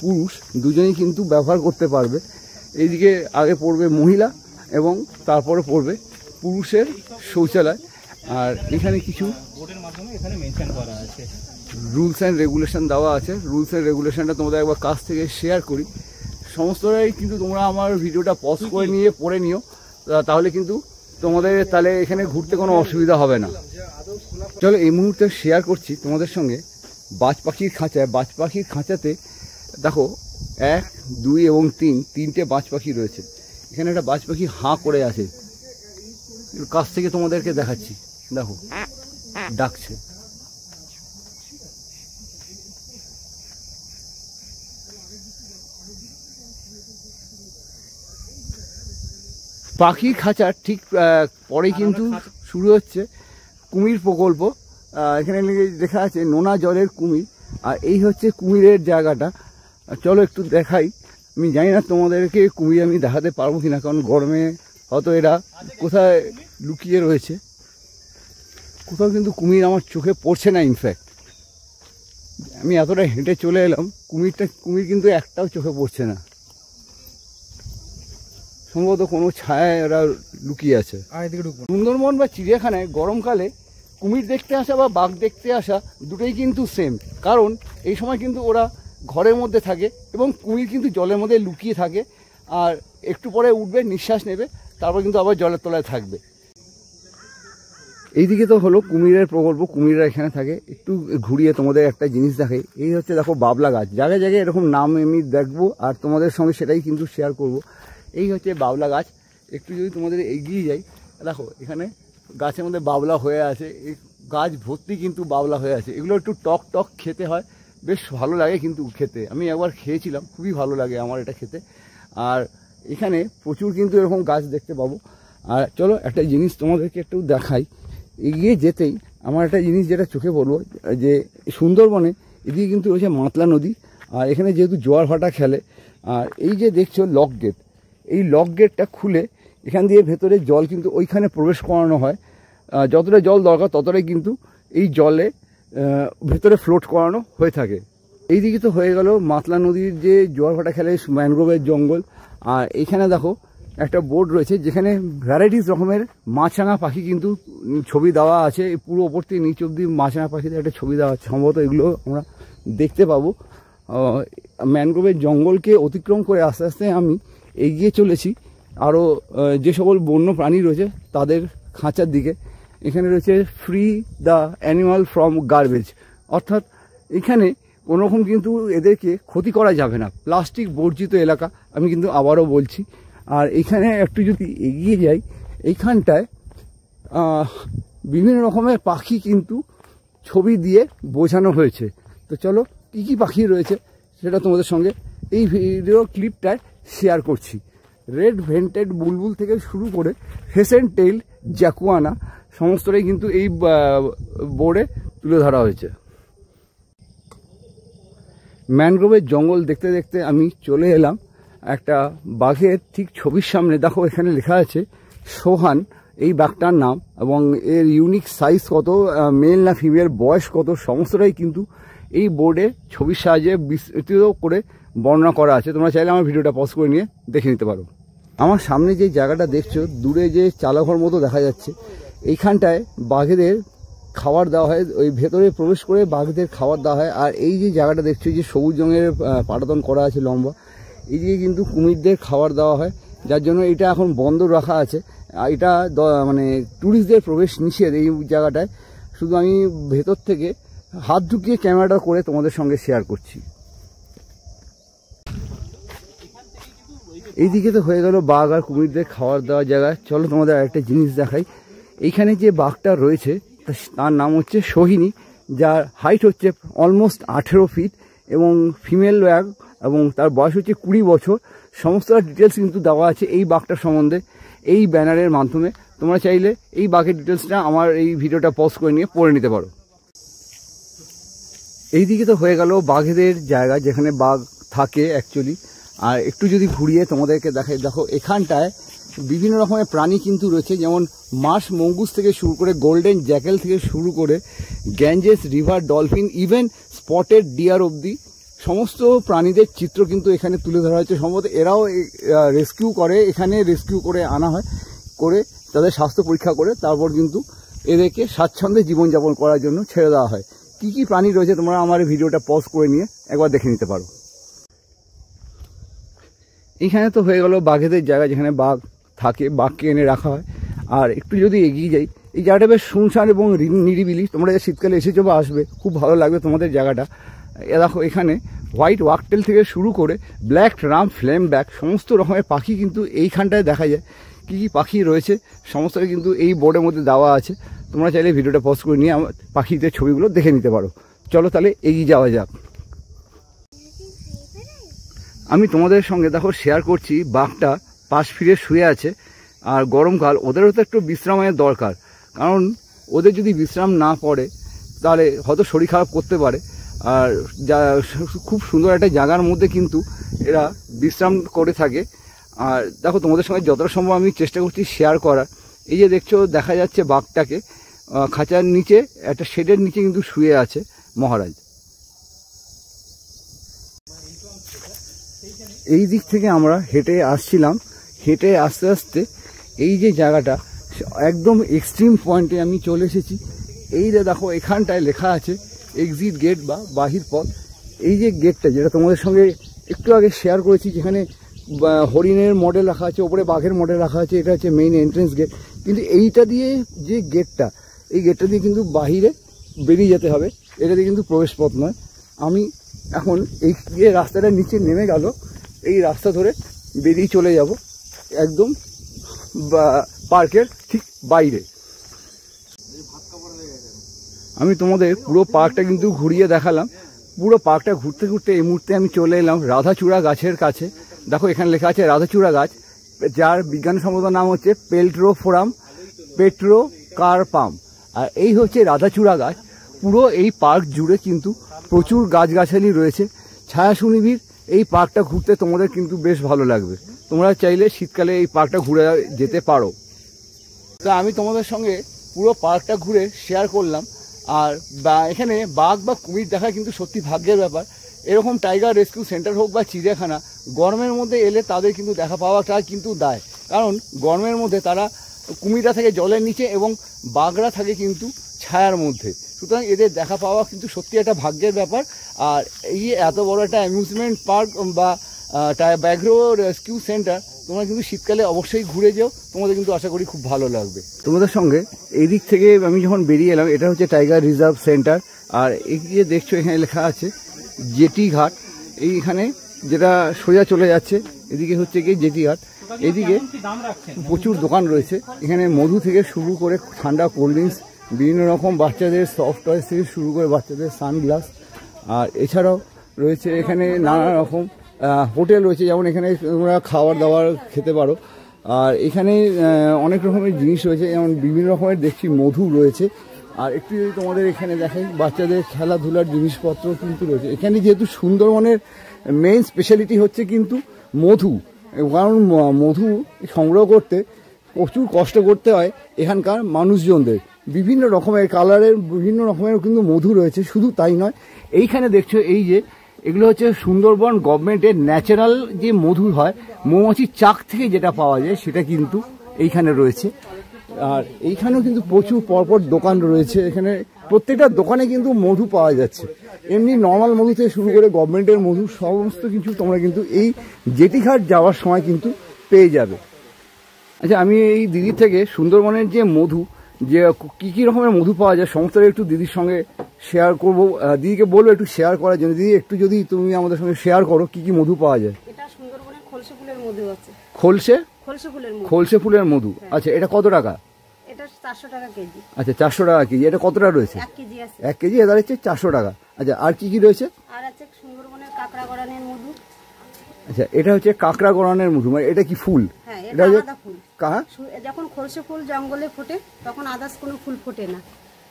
পুরুষ দুজনেই কিন্তু ব্যবহার করতে পারবে। এইদিকে আগে পড়বে মহিলা এবং তারপরে পড়বে পুরুষের শৌচালয়। আর এখানে কিছু বোর্ডের মাধ্যমে এখানে মেনশন করা আছে, রুলস অ্যান্ড রেগুলেশন দেওয়া আছে। রুলস অ্যান্ড রেগুলেশনটা তোমাদের একবার কাছ থেকে শেয়ার করি। সমস্তটাই কিন্তু তোমরা আমার ভিডিওটা পজ করে নিয়ে পড়ে নিও, তাহলে কিন্তু তোমাদের তাহলে এখানে ঘুরতে কোনো অসুবিধা হবে না। চলো এই মুহূর্তে শেয়ার করছি তোমাদের সঙ্গে বাজ পাখির খাঁচায়। বাজ পাখির খাঁচাতে দেখো 1, 2 এবং 3, তিনটে বাজ পাখি রয়েছে। এখানে একটা বাজ পাখি হাঁ করে আছে, কাছ থেকে তোমাদেরকে দেখাচ্ছি, দেখো ডাকছে। পাখির খাঁচার ঠিক পরে কিন্তু শুরু হচ্ছে কুমির প্রকল্প। এখানে লেখা আছে নোনা জলের কুমির, আর এই হচ্ছে কুমিরের জায়গাটা। চলো একটু দেখাই। আমি জানি না তোমাদেরকে কুমির আমি দেখাতে পারবো কিনা, কারণ গরমে হয়তো এরা কোথায় লুকিয়ে রয়েছে। কোথাও কিন্তু কুমির আমার চোখে পড়ছে না। ইনফ্যাক্ট আমি এতটা হেঁটে চলে এলাম, কুমির কিন্তু একটাও চোখে পড়ছে না। সম্ভবত কোনো ছায়ায় ওরা লুকিয়ে আছে। সুন্দরবন বা চিড়িয়াখানায় গরমকালে কুমির দেখতে আসা বা বাঘ দেখতে আসা দুটোই কিন্তু সেম, কারণ এই সময় কিন্তু ওরা ঘরের মধ্যে থাকে এবং কুমির কিন্তু জলের মধ্যে লুকিয়ে থাকে। আর একটু পরে উঠবে, নিঃশ্বাস নেবে, তারপর কিন্তু আবার জলের তলায় থাকবে। এইদিকে তো হলো কুমিরের প্রকল্প, কুমিররা এখানে থাকে। একটু ঘুরিয়ে তোমাদের একটা জিনিস দেখাই। এই হচ্ছে দেখো বাবলা গাছ, জায়গায় জায়গায় এরকম নাম আমি দেখবো আর তোমাদের সঙ্গে সেটাই কিন্তু শেয়ার করব। এই হচ্ছে বাবলা গাছ। একটু যদি তোমাদের এগিয়ে যাই, দেখো এখানে গাছের মধ্যে বাবলা হয়ে আছে। এই গাছ ভর্তি কিন্তু বাবলা হয়ে আছে। এগুলো একটু টক টক খেতে হয়, বেশ ভালো লাগে কিন্তু খেতে। আমি একবার খেয়েছিলাম, খুবই ভালো লাগে আমার এটা খেতে। আর এখানে প্রচুর কিন্তু এরকম গাছ দেখতে পাবো। আর চলো একটা জিনিস তোমাদেরকে একটু দেখাই। এগিয়ে যেতেই আমার একটা জিনিস যেটা চোখে পড়লো, যে সুন্দরবনে এদিকে কিন্তু রয়েছে মাতলা নদী। আর এখানে যেহেতু জোয়ার ভাটা খেলে, আর এই যে দেখছো লক গেট, এই লক গেটটা খুলে এখান দিয়ে ভেতরে জল কিন্তু ওইখানে প্রবেশ করানো হয়। যতটা জল দরকার ততটাই কিন্তু এই জলে ভেতরে ফ্লোট করানো হয়ে থাকে। এইদিকে তো হয়ে গেল মাতলা নদীর যে জোয়ার ভাটা খেলে ম্যানগ্রোভের জঙ্গল। আর এইখানে দেখো একটা বোর্ড রয়েছে যেখানে ভ্যারাইটিস রকমের মাছরাঙা পাখি কিন্তু ছবি দেওয়া আছে। পুরো ওপর থেকে নিচ অব্দি মাছরাঙা পাখিদের একটা ছবি দেওয়া আছে। সম্ভবত এগুলো আমরা দেখতে পাবো। ম্যানগ্রোভের জঙ্গলকে অতিক্রম করে আস্তে আস্তে আমি এগিয়ে চলেছি আরও যে সকল বন্য প্রাণী রয়েছে তাদের খাঁচার দিকে। এখানে রয়েছে free the animal from garbage, অর্থাৎ এখানে কোনোরকম কিন্তু এদেরকে ক্ষতি করা যাবে না, প্লাস্টিক বর্জিত এলাকা, আমি কিন্তু আবারও বলছি। আর এখানে একটু যদি এগিয়ে যাই, এইখানটায় বিভিন্ন রকমের পাখি কিন্তু ছবি দিয়ে বোঝানো হয়েছে। তো চলো কী কী পাখি রয়েছে সেটা তোমাদের সঙ্গে এই ভিডিও ক্লিপটায় শেয়ার করছি। রেড ভেন্টেড বুলবুল থেকে শুরু করে ফেসেন্ট টেইল জ্যাকুয়ানা সমস্তটাই কিন্তু এই বোর্ডে তুলে ধরা হয়েছে। ম্যানগ্রোভের জঙ্গল দেখতে দেখতে আমি চলে এলাম একটা বাঘের ঠিক ছবির সামনে। দেখো এখানে লেখা আছে সোহান এই বাঘটার নাম, এবং এর ইউনিক সাইজ কত, মেল না ফিমেল, বয়স কত, সমস্তটাই কিন্তু এই বোর্ডে ছবির সাহায্যে বিস্তৃত করে বর্ণনা করা আছে। তোমরা চাইলে আমার ভিডিওটা পজ করে নিয়ে দেখে নিতে পারো। আমার সামনে যে জায়গাটা দেখছো, দূরে যে চালাঘর মতো দেখা যাচ্ছে, এইখানটায় বাঘেদের খাবার দেওয়া হয়। ওই ভেতরে প্রবেশ করে বাঘদের খাবার দেওয়া হয়। আর এই যে জায়গাটা দেখছো, যে সবুজ রঙের পাটাতন করা আছে লম্বা, এই দিকে কিন্তু কুমিরদের খাবার দেওয়া হয়, যার জন্য এটা এখন বন্ধ রাখা আছে। এটা মানে ট্যুরিস্টদের প্রবেশ নিষেধ এই জায়গাটায়। শুধু আমি ভেতর থেকে হাত ঢুকিয়ে ক্যামেরাটা করে তোমাদের সঙ্গে শেয়ার করছি। এইদিকে তো হয়ে গেল বাঘ আর কুমিরদের খাবার দেওয়ার জায়গা। চলো তোমাদের আরেকটা জিনিস দেখাই। এইখানে যে বাঘটা রয়েছে তার নাম হচ্ছে সোহিনী, যার হাইট হচ্ছে অলমোস্ট 18 ফিট এবং ফিমেল বাঘ, এবং তার বয়স হচ্ছে 20 বছর। সমস্ত ডিটেলস কিন্তু দেওয়া আছে এই বাঘটার সম্বন্ধে এই ব্যানারের মাধ্যমে। তোমরা চাইলে এই বাঘের ডিটেলসটা আমার এই ভিডিওটা পজ করে নিয়ে পড়ে নিতে পারো। এইদিকে তো হয়ে গেল বাঘেদের জায়গা, যেখানে বাঘ থাকে অ্যাকচুয়ালি। আর একটু যদি ঘুরিয়ে তোমাদেরকে দেখাই, দেখো এখানটায় বিভিন্ন রকমের প্রাণী কিন্তু রয়েছে, যেমন মার্শ মঙ্গুস থেকে শুরু করে গোল্ডেন জ্যাকেল থেকে শুরু করে Ganges river dolphin, even spotted deer অবধি সমস্ত প্রাণীদের চিত্র কিন্তু এখানে তুলে ধরা হয়েছে। সম্ভবত এরাও রেস্কিউ করে, এখানে রেস্কিউ করে আনা হয়, করে তাদের স্বাস্থ্য পরীক্ষা করে তারপর কিন্তু এদেরকে স্বাচ্ছন্দ্যে জীবনযাপন করার জন্য ছেড়ে দেওয়া হয়। কি কি প্রাণী রয়েছে তোমরা আমার এই ভিডিওটা পজ করে নিয়ে একবার দেখে নিতে পারো। এইখানে তো হয়ে গেল বাঘেদের জায়গা, যেখানে বাঘ থাকে, বাঘকে এনে রাখা হয়। আর একটু যদি এগিয়ে যাই, এই জায়গাটা বেশ শুনশান এবং নিরিবিলি। তোমরা যে শীতকালে এসেছো বা আসবে, খুব ভালো লাগবে তোমাদের জায়গাটা। দেখো এখানে হোয়াইট ওয়াকটেল থেকে শুরু করে ব্ল্যাক রাম, ফ্লেম ব্যাক, সমস্ত রকমের পাখি কিন্তু এইখানটায় দেখা যায়। কী কী পাখি রয়েছে সমস্তটা কিন্তু এই বোর্ডের মধ্যে দেওয়া আছে। তোমরা চাইলে ভিডিওটা পজ করে নিয়ে আমার পাখিদের ছবিগুলো দেখে নিতে পারো। চলো তাহলে এগিয়ে যাওয়া যাক। আমি তোমাদের সঙ্গে দেখো শেয়ার করছি, বাঘটা পাশ ফিরে শুয়ে আছে। আর গরমকাল, ওদেরও তো একটু বিশ্রামের দরকার, কারণ ওদের যদি বিশ্রাম না পড়ে তাহলে হয়তো শরীর খারাপ করতে পারে। আর খুব সুন্দর একটা জায়গার মধ্যে কিন্তু এরা বিশ্রাম করে থাকে। আর দেখো তোমাদের সঙ্গে যতটা সম্ভব আমি চেষ্টা করছি শেয়ার করার। এই যে দেখছো, দেখা যাচ্ছে বাঘটাকে খাঁচার নিচে একটা শেডের নিচে কিন্তু শুয়ে আছে মহারাজ। এই দিক থেকে আমরা হেঁটে আসছিলাম, হেঁটে আস্তে আস্তে এই যে জায়গাটা একদম এক্সট্রিম পয়েন্টে আমি চলে এসেছি। এই যে দেখো এখানটায় লেখা আছে এক্সিট গেট বা বাহির পথ। এই যে গেটটা, যেটা তোমাদের সঙ্গে একটু আগে শেয়ার করেছি, যেখানে হরিণের মডেল রাখা আছে, ওপরে বাঘের মডেল রাখা আছে, এটা হচ্ছে মেইন এন্ট্রেন্স গেট। কিন্তু এইটা দিয়ে যে গেটটা, এই গেটটা দিয়ে কিন্তু বাহিরে বেরিয়ে যেতে হবে, এটা দিয়ে কিন্তু প্রবেশ পথ নয়। আমি এখন এই যে রাস্তাটা নিচে নেমে গেল, এই রাস্তা ধরে বেরিয়ে চলে যাব একদম পার্কের ঠিক বাইরে। আমি তোমাদের পুরো পার্কটা কিন্তু ঘুরিয়ে দেখালাম। পুরো পার্কটা ঘুরতে ঘুরতে এই মুহূর্তে আমি চলে এলাম রাধাচূড়া গাছের কাছে। দেখো এখানে লেখা আছে রাধাচূড়া গাছ, যার বিজ্ঞানসম্মত নাম হচ্ছে পেল্ট্রোফোরাম পেট্রোকার্পাম। আর এই হচ্ছে রাধাচূড়া গাছ। পুরো এই পার্ক জুড়ে কিন্তু প্রচুর গাছগাছালি রয়েছে, ছায়া সুনিবিড়। এই পার্কটা ঘুরতে তোমাদের কিন্তু বেশ ভালো লাগবে। তোমরা চাইলে শীতকালে এই পার্কটা ঘুরে যেতে পারো। তো আমি তোমাদের সঙ্গে পুরো পার্কটা ঘুরে শেয়ার করলাম। আর এখানে বাঘ বা কুমির দেখা কিন্তু সত্যি ভাগ্যের ব্যাপার। এরকম টাইগার রেস্কিউ সেন্টার হোক বা চিড়িয়াখানা, গরমের মধ্যে এলে তাদের কিন্তু দেখা পাওয়াটা কিন্তু দায়। কারণ গরমের মধ্যে তারা কুমিররা থাকে জলের নিচে এবং বাঘরা থাকে কিন্তু ছায়ার মধ্যে। সুতরাং এদের দেখা পাওয়া কিন্তু সত্যি একটা ভাগ্যের ব্যাপার। আর এই এত বড় একটা অ্যামিউজমেন্ট পার্ক বা ব্যাঘ্র রেস্কিউ সেন্টার তোমরা কিন্তু শীতকালে অবশ্যই ঘুরে যাও, তোমাদের কিন্তু আশা করি খুব ভালো লাগবে। তোমাদের সঙ্গে এই দিক থেকে আমি যখন বেরিয়ে এলাম, এটা হচ্ছে টাইগার রিজার্ভ সেন্টার। আর এই যে দেখছো এখানে লেখা আছে জেটি ঘাট, এইখানে যেটা সোজা চলে যাচ্ছে এদিকে হচ্ছে কি জেটি ঘাট। এদিকে প্রচুর দোকান রয়েছে, এখানে মধু থেকে শুরু করে ঠান্ডা কোল্ড ড্রিঙ্কস, বিভিন্ন রকম বাচ্চাদের সফট টয়েস থেকে শুরু করে বাচ্চাদের সানগ্লাস। আর এছাড়াও রয়েছে এখানে নানা রকম হোটেল রয়েছে, যেমন এখানে তোমরা খাবার দাবার খেতে পারো। আর এখানে অনেক রকমের জিনিস রয়েছে, যেমন বিভিন্ন রকমের দেখছি মধু রয়েছে। আর একটু যদি তোমাদের এখানে দেখাই, বাচ্চাদের খেলাধুলার জিনিসপত্র কিন্তু রয়েছে। এখানে যেহেতু সুন্দরবনের মেইন স্পেশালিটি হচ্ছে কিন্তু মধু, কারণ মধু সংগ্রহ করতে প্রচুর কষ্ট করতে হয় এখানকার মানুষজনদের। বিভিন্ন রকমের কালারের বিভিন্ন রকমের কিন্তু মধু রয়েছে। শুধু তাই নয়, এইখানে দেখছো এই যে এগুলো হচ্ছে সুন্দরবন গভর্নমেন্টের ন্যাচারাল যে মধু হয়, মৌমাছির চাক থেকে যেটা পাওয়া যায় সেটা কিন্তু এইখানে রয়েছে। আর এইখানেও কিন্তু প্রচুর পরপর দোকান রয়েছে। এখানে প্রত্যেকটা দোকানে কিন্তু মধু পাওয়া যাচ্ছে, এমনি নর্মাল মধু থেকে শুরু করে গভর্নমেন্টের মধু সমস্ত কিছু তোমরা কিন্তু এই জেটিঘাট যাওয়ার সময় কিন্তু পেয়ে যাবে। আচ্ছা, আমি এই দিদির থেকে সুন্দরবনের যে মধু, যে কী কী রকমের মধু পাওয়া যায় সমস্তটা একটু দিদির সঙ্গে শেয়ার করবো। দিদিকে বলবো একটু শেয়ার করার জন্য। দিদি একটু যদি তুমি আমাদের সঙ্গে শেয়ার করো কী কী মধু পাওয়া যায়। এটা সুন্দরবনের খলসে ফুলের মধু আছে। খলসে ফুলের মধু। খলসে ফুলের মধু, আচ্ছা এটা কত টাকা? এটা 400 টাকা কেজি। আচ্ছা 400 টাকা কেজি। এটা কতটা রয়েছে? 1 কেজি আছে। 1 কেজি এবার হচ্ছে 400 টাকা। আচ্ছা, আর কি কি রয়েছে? আর আছে সুন্দরবনের কাকড়া গড়ানের মধু। আচ্ছা, এটা হচ্ছে কাকড়া গড়ানের মধু, মানে এটা কি ফুল? হ্যাঁ, এটা এটা আলাদা ফুল। কাহা যখন খলসে ফুল জঙ্গলে ফোটে তখন আদার্স কোনো ফুল ফোটে না।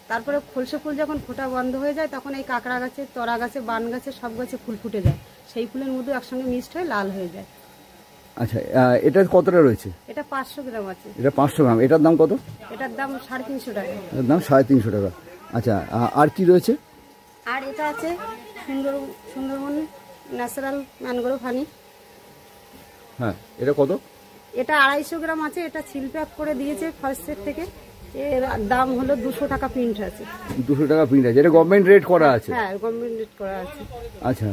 তারপরে খলসে ফুল যখন ফোটা বন্ধ হয়ে যায় তখন এই কাকড়া গাছে, তরা গাছে, বান গাছে সব গাছে ফুল ফুটে যায়। সেই ফুলের মধু একসঙ্গে মিক্সড হয়ে লাল হয়ে যায়। আচ্ছা, এটার কতটা রয়েছে? এটা 500 গ্রাম আছে। এটা 500 গ্রাম। এটার দাম কত? এটার দাম 350 টাকা। এটার দাম 350 টাকা। আচ্ছা, আর কি রয়েছে? আর এটা আছে সুন্দরবন ন্যাচারাল ম্যানগ্রোভ হানি। হ্যাঁ, এটা কত? এটা 250 গ্রাম আছে। এটা সিল প্যাক করে দিয়েছে ফরেস্টের থেকে। এর দাম হলো 200 টাকা প্রিন্ট আছে। 200 টাকা প্রিন্ট আছে। এটা গভর্নমেন্ট রেট করা আছে? হ্যাঁ, গভর্নমেন্ট রেট করা আছে। আচ্ছা,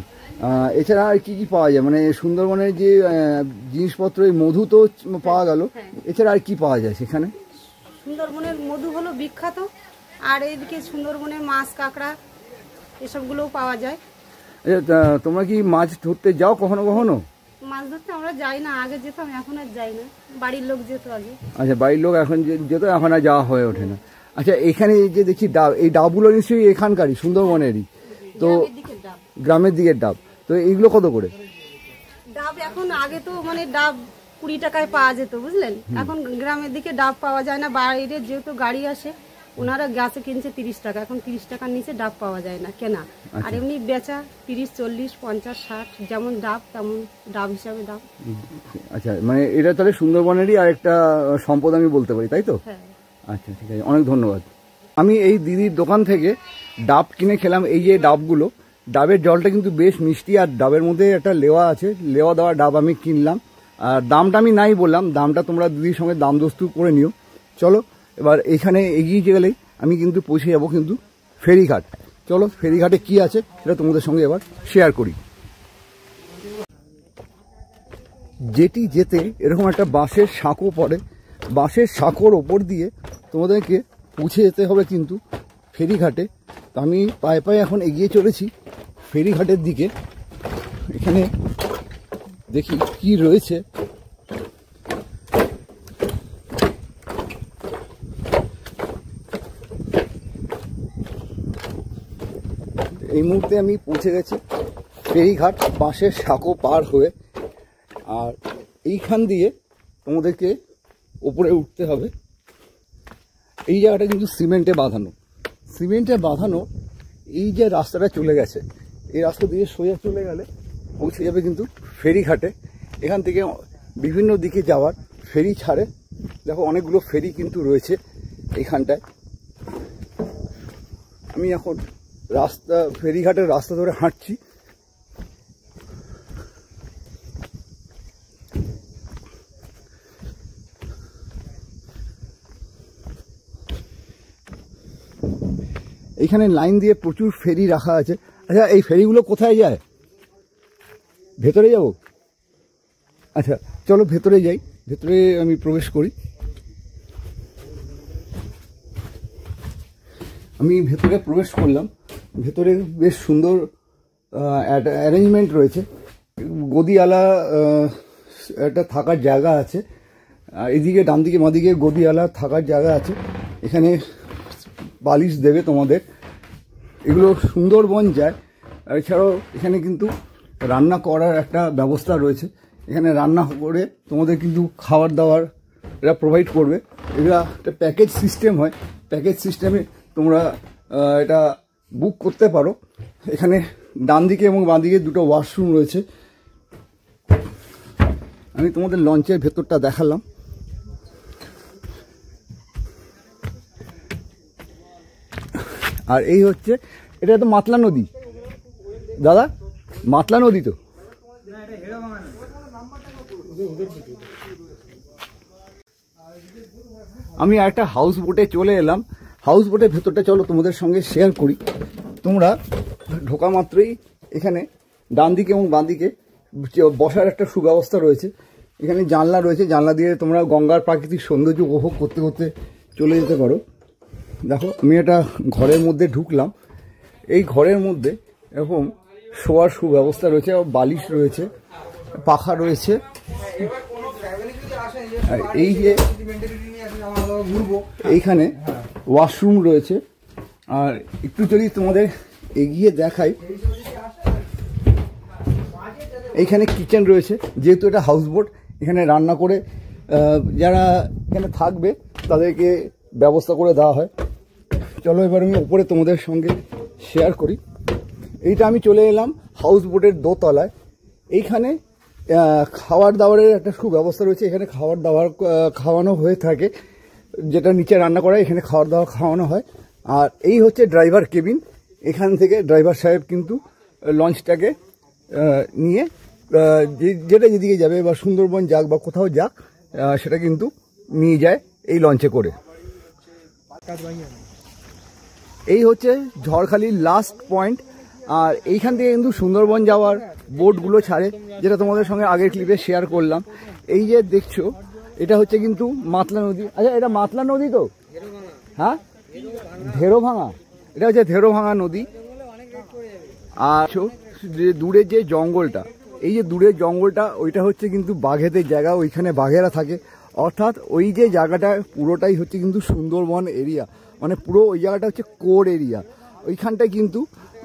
এছাড়া আর কি কি পাওয়া যায়? মানে সুন্দরবনের যে জিনিসপত্র, এই মধু তো পাওয়া গেল, এছাড়া আর কি পাওয়া যায় সেখানে? সুন্দরবনের মধু হলো বিখ্যাত। আর এইদিকে সুন্দরবনের মাছ, কাঁকড়া এসবগুলোও পাওয়া যায়। আচ্ছা, তোমরা কি মাছ ধরতে যাও কখনো কখনো? মাছ ধরতে আমরা যাই না, আগে যেতাম, এখন আর যাই না। বাড়ির লোক যেত আগে। আচ্ছা, বাড়ির লোক এখন যেত, এখন আর যাওয়া হয়ে ওঠে না। আচ্ছা, এখানে এই যে দেখছি ডাব, এই ডাবগুলো নিশ্চয়ই এখানকারই সুন্দরবনের? তো গ্রামের দিকের ডাব, তো এইগুলো কত করে? ডাব এখন, আগে তো মানে ডাব 20 টাকায় পাওয়া যেত, বুঝলেন। এখন গ্রামের দিকে ডাব পাওয়া যায় না। বাইরে যেহেতু গাড়ি আসে, ওনারা গাছে কিনছে 30 টাকা। এখন 30 টাকার নিচে ডাব পাওয়া যায় না কেনা। আর এমনি বেচা 30, 40, 50, 60 যেমন ডাব তেমন ডাব হিসাবে দাম। আচ্ছা, মানে এটা তাহলে সুন্দরবনেরই আরেকটা সম্পদ আমি বলতে পারি, তাই তো? হ্যাঁ। আচ্ছা, ঠিক আছে, অনেক ধন্যবাদ। আমি এই দিদির দোকান থেকে ডাব কিনে খেলাম। এই যে ডাবগুলো, ডাবের জলটা কিন্তু বেশ মিষ্টি। আর ডাবের মধ্যে একটা লেওয়া আছে, লেওয়া দেওয়া ডাব আমি কিনলাম। আর দামটা আমি নাই বললাম, দামটা তোমরা দিদির সঙ্গে দাম দস্তু করে নিও। চলো, এবার এখানে এগিয়ে গেলেই আমি কিন্তু পৌঁছে যাবো কিন্তু ফেরিঘাট। চলো, ফেরিঘাটে কি আছে সেটা তোমাদের সঙ্গে এবার শেয়ার করি। যেটি যেতে এরকম একটা বাঁশের সাঁকো পড়ে, বাঁশের সাঁকোর ওপর দিয়ে তোমাদেরকে পৌঁছে যেতে হবে কিন্তু ফেরিঘাটে। তো আমি পায়ে পায়ে এখন এগিয়ে চলেছি ফেরিঘাটের দিকে। এখানে দেখি কি রয়েছে। এই মুহূর্তে আমি পৌঁছে গেছি ফেরিঘাট, বাঁশের সাঁকো পার হয়ে। আর এইখান দিয়ে তোমাদেরকে ওপরে উঠতে হবে। এই জায়গাটা কিন্তু সিমেন্টে বাঁধানো। এই যে রাস্তাটা চলে গেছে, এই রাস্তা দিয়ে সোজা চলে গেলে পৌঁছে যাবে কিন্তু ফেরিঘাটে। এখান থেকে বিভিন্ন দিকে যাওয়ার ফেরি ছাড়ে। দেখো অনেকগুলো ফেরি কিন্তু রয়েছে এইখানটায়। আমি এখন ফেরিঘাটের রাস্তা ধরে হাঁটছি। এইখানে লাইন দিয়ে প্রচুর ফেরি রাখা আছে। আচ্ছা, এই ফেরিগুলো কোথায় যায়? ভেতরে যাব? আচ্ছা চলো ভেতরে যাই, ভেতরে আমি প্রবেশ করি। আমি ভেতরে প্রবেশ করলাম। ভেতরে বেশ সুন্দর অ্যারেঞ্জমেন্ট রয়েছে। গদিওয়ালা একটা থাকার জায়গা আছে। এদিকে ডান দিকে বাঁদিকে গদিওয়ালা থাকার জায়গা আছে। এখানে বালিশ দেবে তোমাদের। এগুলো সুন্দরবন যায়। এছাড়াও এখানে কিন্তু রান্না করার একটা ব্যবস্থা রয়েছে। এখানে রান্না করে তোমাদের কিন্তু খাবার দাবার এরা প্রোভাইড করবে। এরা একটা প্যাকেজ সিস্টেম হয়। প্যাকেজ সিস্টেমে তোমরা এটা বুক করতে পারো। এখানে ডান দিকে এবং বাঁ দিকে দুটো ওয়াশরুম রয়েছে। আমি তোমাদের লঞ্চের ভেতরটা দেখালাম। আর এই হচ্ছে, এটা তো মাতলা নদী দাদা, মাতলা নদী তো। আমি একটা হাউস বোটে চলে এলাম। হাউস বোটের ভেতরটা চলো তোমাদের সঙ্গে শেয়ার করি। তোমরা ঢোকা মাত্রই এখানে ডান দিকে এবং বাঁ দিকে বসার একটা সুব্যবস্থা রয়েছে। এখানে জানলা রয়েছে, জানলা দিয়ে তোমরা গঙ্গার প্রাকৃতিক সৌন্দর্য উপভোগ করতে করতে চলে যেতে পারো। দেখো আমি একটা ঘরের মধ্যে ঢুকলাম। এই ঘরের মধ্যে এরকম শোয়ার সুব্যবস্থা রয়েছে, বালিশ রয়েছে, পাখা রয়েছে। আর এই যে এইখানে ওয়াশরুম রয়েছে। আর একটু যদি তোমাদের এগিয়ে দেখাই, এইখানে কিচেন রয়েছে। যেহেতু এটা হাউস বোট, এখানে রান্না করে যারা এখানে থাকবে তাদেরকে ব্যবস্থা করে দেওয়া হয়। চলো এবার আমি উপরে তোমাদের সঙ্গে শেয়ার করি। এইটা আমি চলে এলাম হাউস বোটের দোতলায়। এইখানে খাবার দাবারের একটা সুব্যবস্থা রয়েছে। এখানে খাবার দাবার খাওয়ানো হয়ে থাকে, যেটা নিচে রান্না করা, এখানে খাবার দাবার খাওয়ানো হয়। আর এই হচ্ছে ড্রাইভার কেবিন। এখান থেকে ড্রাইভার সাহেব কিন্তু লঞ্চটাকে নিয়ে যেটা যেদিকে যাবে, বা সুন্দরবন যাক বা কোথাও যাক, সেটা কিন্তু নিয়ে যায় এই লঞ্চে করে। এই হচ্ছে ঝড়খালির লাস্ট পয়েন্ট। আর এইখান থেকে কিন্তু সুন্দরবন যাওয়ার বোটগুলো ছাড়ে, যেটা তোমাদের সঙ্গে আগের ক্লিপে শেয়ার করলাম। এই যে দেখছো, এটা হচ্ছে কিন্তু মাতলা নদী। আচ্ছা, এটা মাতলা নদী তো? হ্যাঁ, ধেরোভাঙা। এটা হচ্ছে ধেরোভাঙা নদী। আর যে দূরের যে জঙ্গলটা, এই যে দূরের জঙ্গলটা, ওইটা হচ্ছে কিন্তু বাঘেদের জায়গা। ওইখানে বাঘেরা থাকে। অর্থাৎ ওই যে জায়গাটা পুরোটাই হচ্ছে কিন্তু সুন্দরবন এরিয়া। মানে পুরো ওই জায়গাটা হচ্ছে কোর এরিয়া। ওইখানটায় কিন্তু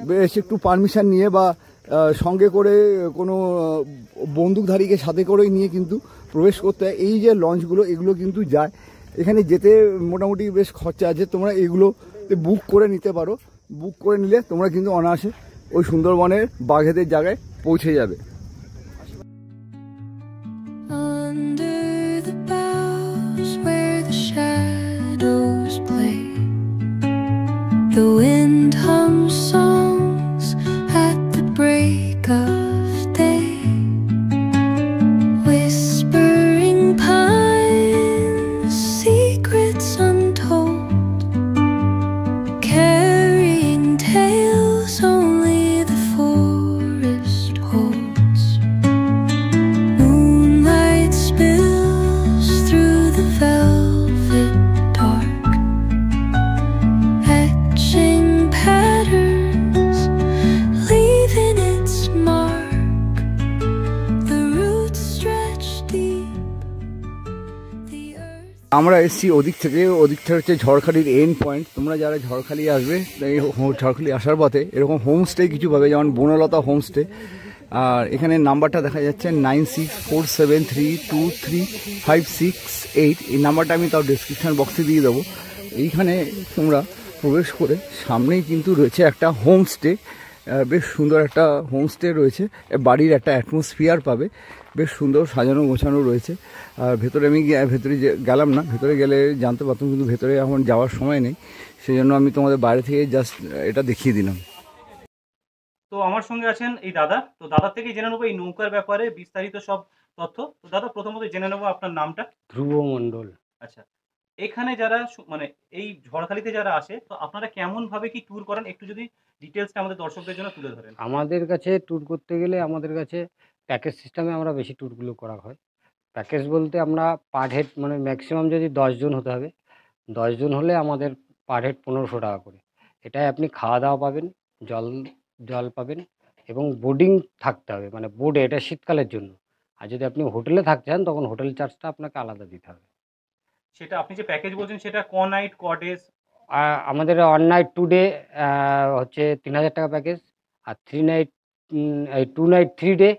বেশ একটু পারমিশন নিয়ে বা সঙ্গে করে কোনো বন্দুকধারীকে সাথে করেই নিয়ে কিন্তু প্রবেশ করতে হয়। এই যে লঞ্চগুলো, এগুলো কিন্তু যায়। এখানে যেতে মোটামুটি বেশ খরচা আছে। তোমরা এগুলো বুক করে নিতে পারো। বুক করে নিলে তোমরা কিন্তু অনায়াসে ওই সুন্দরবনের বাঘেদের জায়গায় পৌঁছে যাবে। Under the boughs where the shadows play, the wind hums songs at the break of day, whispering pines, secrets untold, carrying tales only the forest holds. Moonlight spills through the velvet dark, etching আমরা এসেছি ওদিক থেকে হচ্ছে ঝড়খালির end point. তোমরা যারা ঝড়খালি আসবে এই ঝড়খালি আসার পথে এরকম হোমস্টে কিছু পাবে, যেমন বনলতা হোমস্টে। আর এখানে নাম্বারটা দেখা যাচ্ছে 9647323568। এই নাম্বারটা আমি তাও ডিসক্রিপশান বক্সে দিয়ে দেবো। এইখানে তোমরা প্রবেশ করে সামনেই কিন্তু রয়েছে একটা হোমস্টে, বেশ সুন্দর একটা হোমস্টে রয়েছে। বাড়ির একটা অ্যাটমসফিয়ার পাবে, বেশ সুন্দর সাজানো গোছানো রয়েছে। আর ভেতরে আমি ভেতরে গেলাম না, ভেতরে গেলে জানতে পারতাম, কিন্তু ভেতরে এখন যাওয়ার সময় নেই, সেই জন্য আমি তোমাদের বাইরে থেকে জাস্ট এটা দেখিয়ে দিলাম। তো আমার সঙ্গে আছেন এই দাদা। তো দাদার থেকে জেনে নেবো এই নৌকার ব্যাপারে বিস্তারিত সব তথ্য। তো দাদা, প্রথমত জেনে নেবো আপনার নামটা। ধ্রুব মণ্ডল। আচ্ছা, এখানে যারা মানে এই ঝড়খালিতে যারা আসে, তো আপনারা কেমন ভাবে কি ট্যুর করেন, একটু যদি ডিটেলসটা আমাদের দর্শকদের জন্য তুলে ধরেন। আমাদের কাছে ট্যুর করতে গেলে আমাদের কাছে প্যাকেজ সিস্টেমে আমরা বেশি ট্যুরগুলো করা হয়। প্যাকেজ বলতে আমরা পার হেড মানে ম্যাক্সিমাম যদি 10 জন হতে হবে, 10 জন হলে আমাদের পার হেড 1500 টাকা করে। এটাই আপনি খাওয়া দাওয়া পাবেন, জল পাবেন এবং বোর্ডিং থাকতে হবে, মানে বোর্ডে, এটা শীতকালের জন্য। আর যদি আপনি হোটেলে থাকতে চান তখন হোটেল চার্জটা আপনাকে আলাদা দিতে হবে। সেটা আপনি যে প্যাকেজ বলছেন সেটা ক নাইট ক ডেজ? আমাদের 1 নাইট 2 ডে হচ্ছে 3000 টাকা প্যাকেজ, আর 3 নাইট 2 নাইট 3 ডে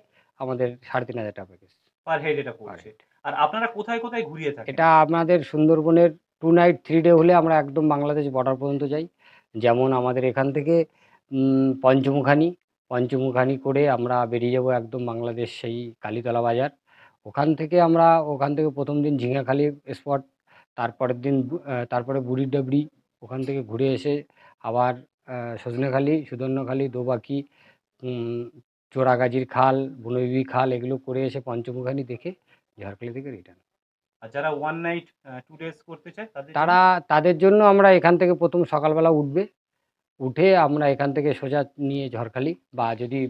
আমাদের 3500 টাকা প্যাকেজ পার হেড এটা পার পড়ছে। হেড। আর আপনারা কোথায় কোথায় ঘুরিয়ে থাকেন? এটা আমাদের সুন্দরবনের 2 নাইট 3 ডে হলে আমরা একদম বাংলাদেশ বর্ডার পর্যন্ত যাই। যেমন আমাদের এখান থেকে পঞ্চমুখানি করে আমরা বেরিয়ে যাব একদম বাংলাদেশ, সেই কালীতলা বাজার। ওখান থেকে প্রথম দিন ঝিঙাখালি স্পট, তারপরে বুড়ির ডাবরি, ওখান থেকে ঘুরে এসে আবার সজনেখালি, সুদর্ণখালি, দোবাকি, চোরাগাজির খাল, বনবিবি খাল, এগুলো করে এসে পঞ্চমুখানি দেখে ঝড়খালি থেকে রিটার্ন। আর যারা 1 নাইট 2 ডেজ করতে চায় তাদের জন্য আমরা এখান থেকে প্রথম সকালবেলা উঠে আমরা এখান থেকে সোজা নিয়ে ঝড়খালি, বা যদি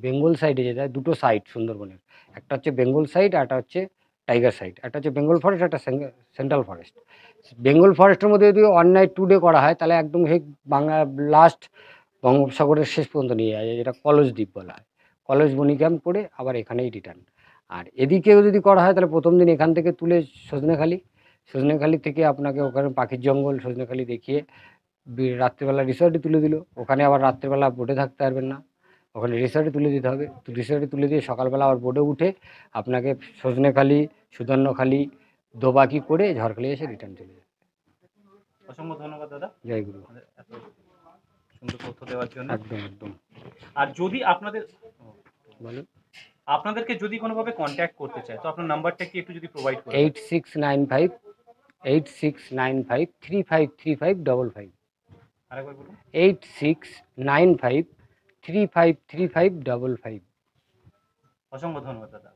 বেঙ্গল সাইডে যেতে হয়, দুটো সাইড সুন্দরবনের, একটা হচ্ছে বেঙ্গল সাইড আর একটা হচ্ছে টাইগার সাইড, একটা হচ্ছে বেঙ্গল ফরেস্ট, একটা সেন্ট্রাল ফরেস্ট। বেঙ্গল ফরেস্টের মধ্যে যদি 1 নাইট 2 ডে করা হয় তাহলে একদম সেই লাস্ট বঙ্গোপসাগরের শেষ পর্যন্ত নিয়ে যায়, যেটা কলস দ্বীপ বলা হয়। কলস বনি ক্যাম্প করে আবার এখানেই রিটার্ন। আর এদিকেও যদি করা হয় তাহলে প্রথম দিন এখান থেকে তুলে সজনেখালি থেকে আপনাকে ওখানে পাখির জঙ্গল, সজনেখালি দেখিয়ে রাত্রিবেলা রিসর্টে তুলে দিল। ওখানে আবার রাত্রিবেলা বোটে থাকতে পারবেন না, ওখানে রিসর্টে তুলে দিতে হবে। তো রিসর্টে তুলে দিয়ে সকালবেলা আবার বোটে উঠে আপনাকে সজনেখালি, সুদর্ণখালি, দোবাকি করে ঝড়খালি এসে রিটার্ন চলে যাবে। অসংখ্য ধন্যবাদ দাদা, জয় গুরু। এত সুন্দর তথ্য দেওয়ার জন্য। একদম। আর যদি বলুন। আপনাদেরকে যদি কোনোভাবে কন্ট্যাক্ট করতে চায় তো আপনার নাম্বারটা কি একটু যদি প্রোভাইড করেন? 8695353555। আরেকবার বলুন। 8695353555। অসংখ্য ধন্যবাদ দাদা।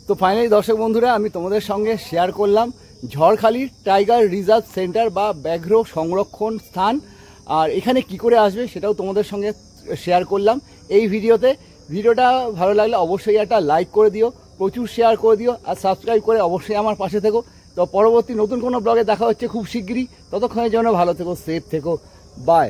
তো ফাইনালি দর্শক বন্ধুরা, আমি তোমাদের সঙ্গে শেয়ার করলাম ঝড়খালির টাইগার রিজার্ভ সেন্টার বা ব্যাঘ্র সংরক্ষণ স্থান। আর এখানে কি করে আসবে সেটাও তোমাদের সঙ্গে শেয়ার করলাম এই ভিডিওটা ভালো লাগলে অবশ্যই একটা লাইক করে দিও, প্রচুর শেয়ার করে দিও, আর সাবস্ক্রাইব করে অবশ্যই আমার পাশে থেকো। তো পরবর্তী নতুন কোনো ব্লগে দেখা হচ্ছে খুব শিগগিরই। ততক্ষণের জন্য ভালো থেকো, সেফ থেকো, বাই।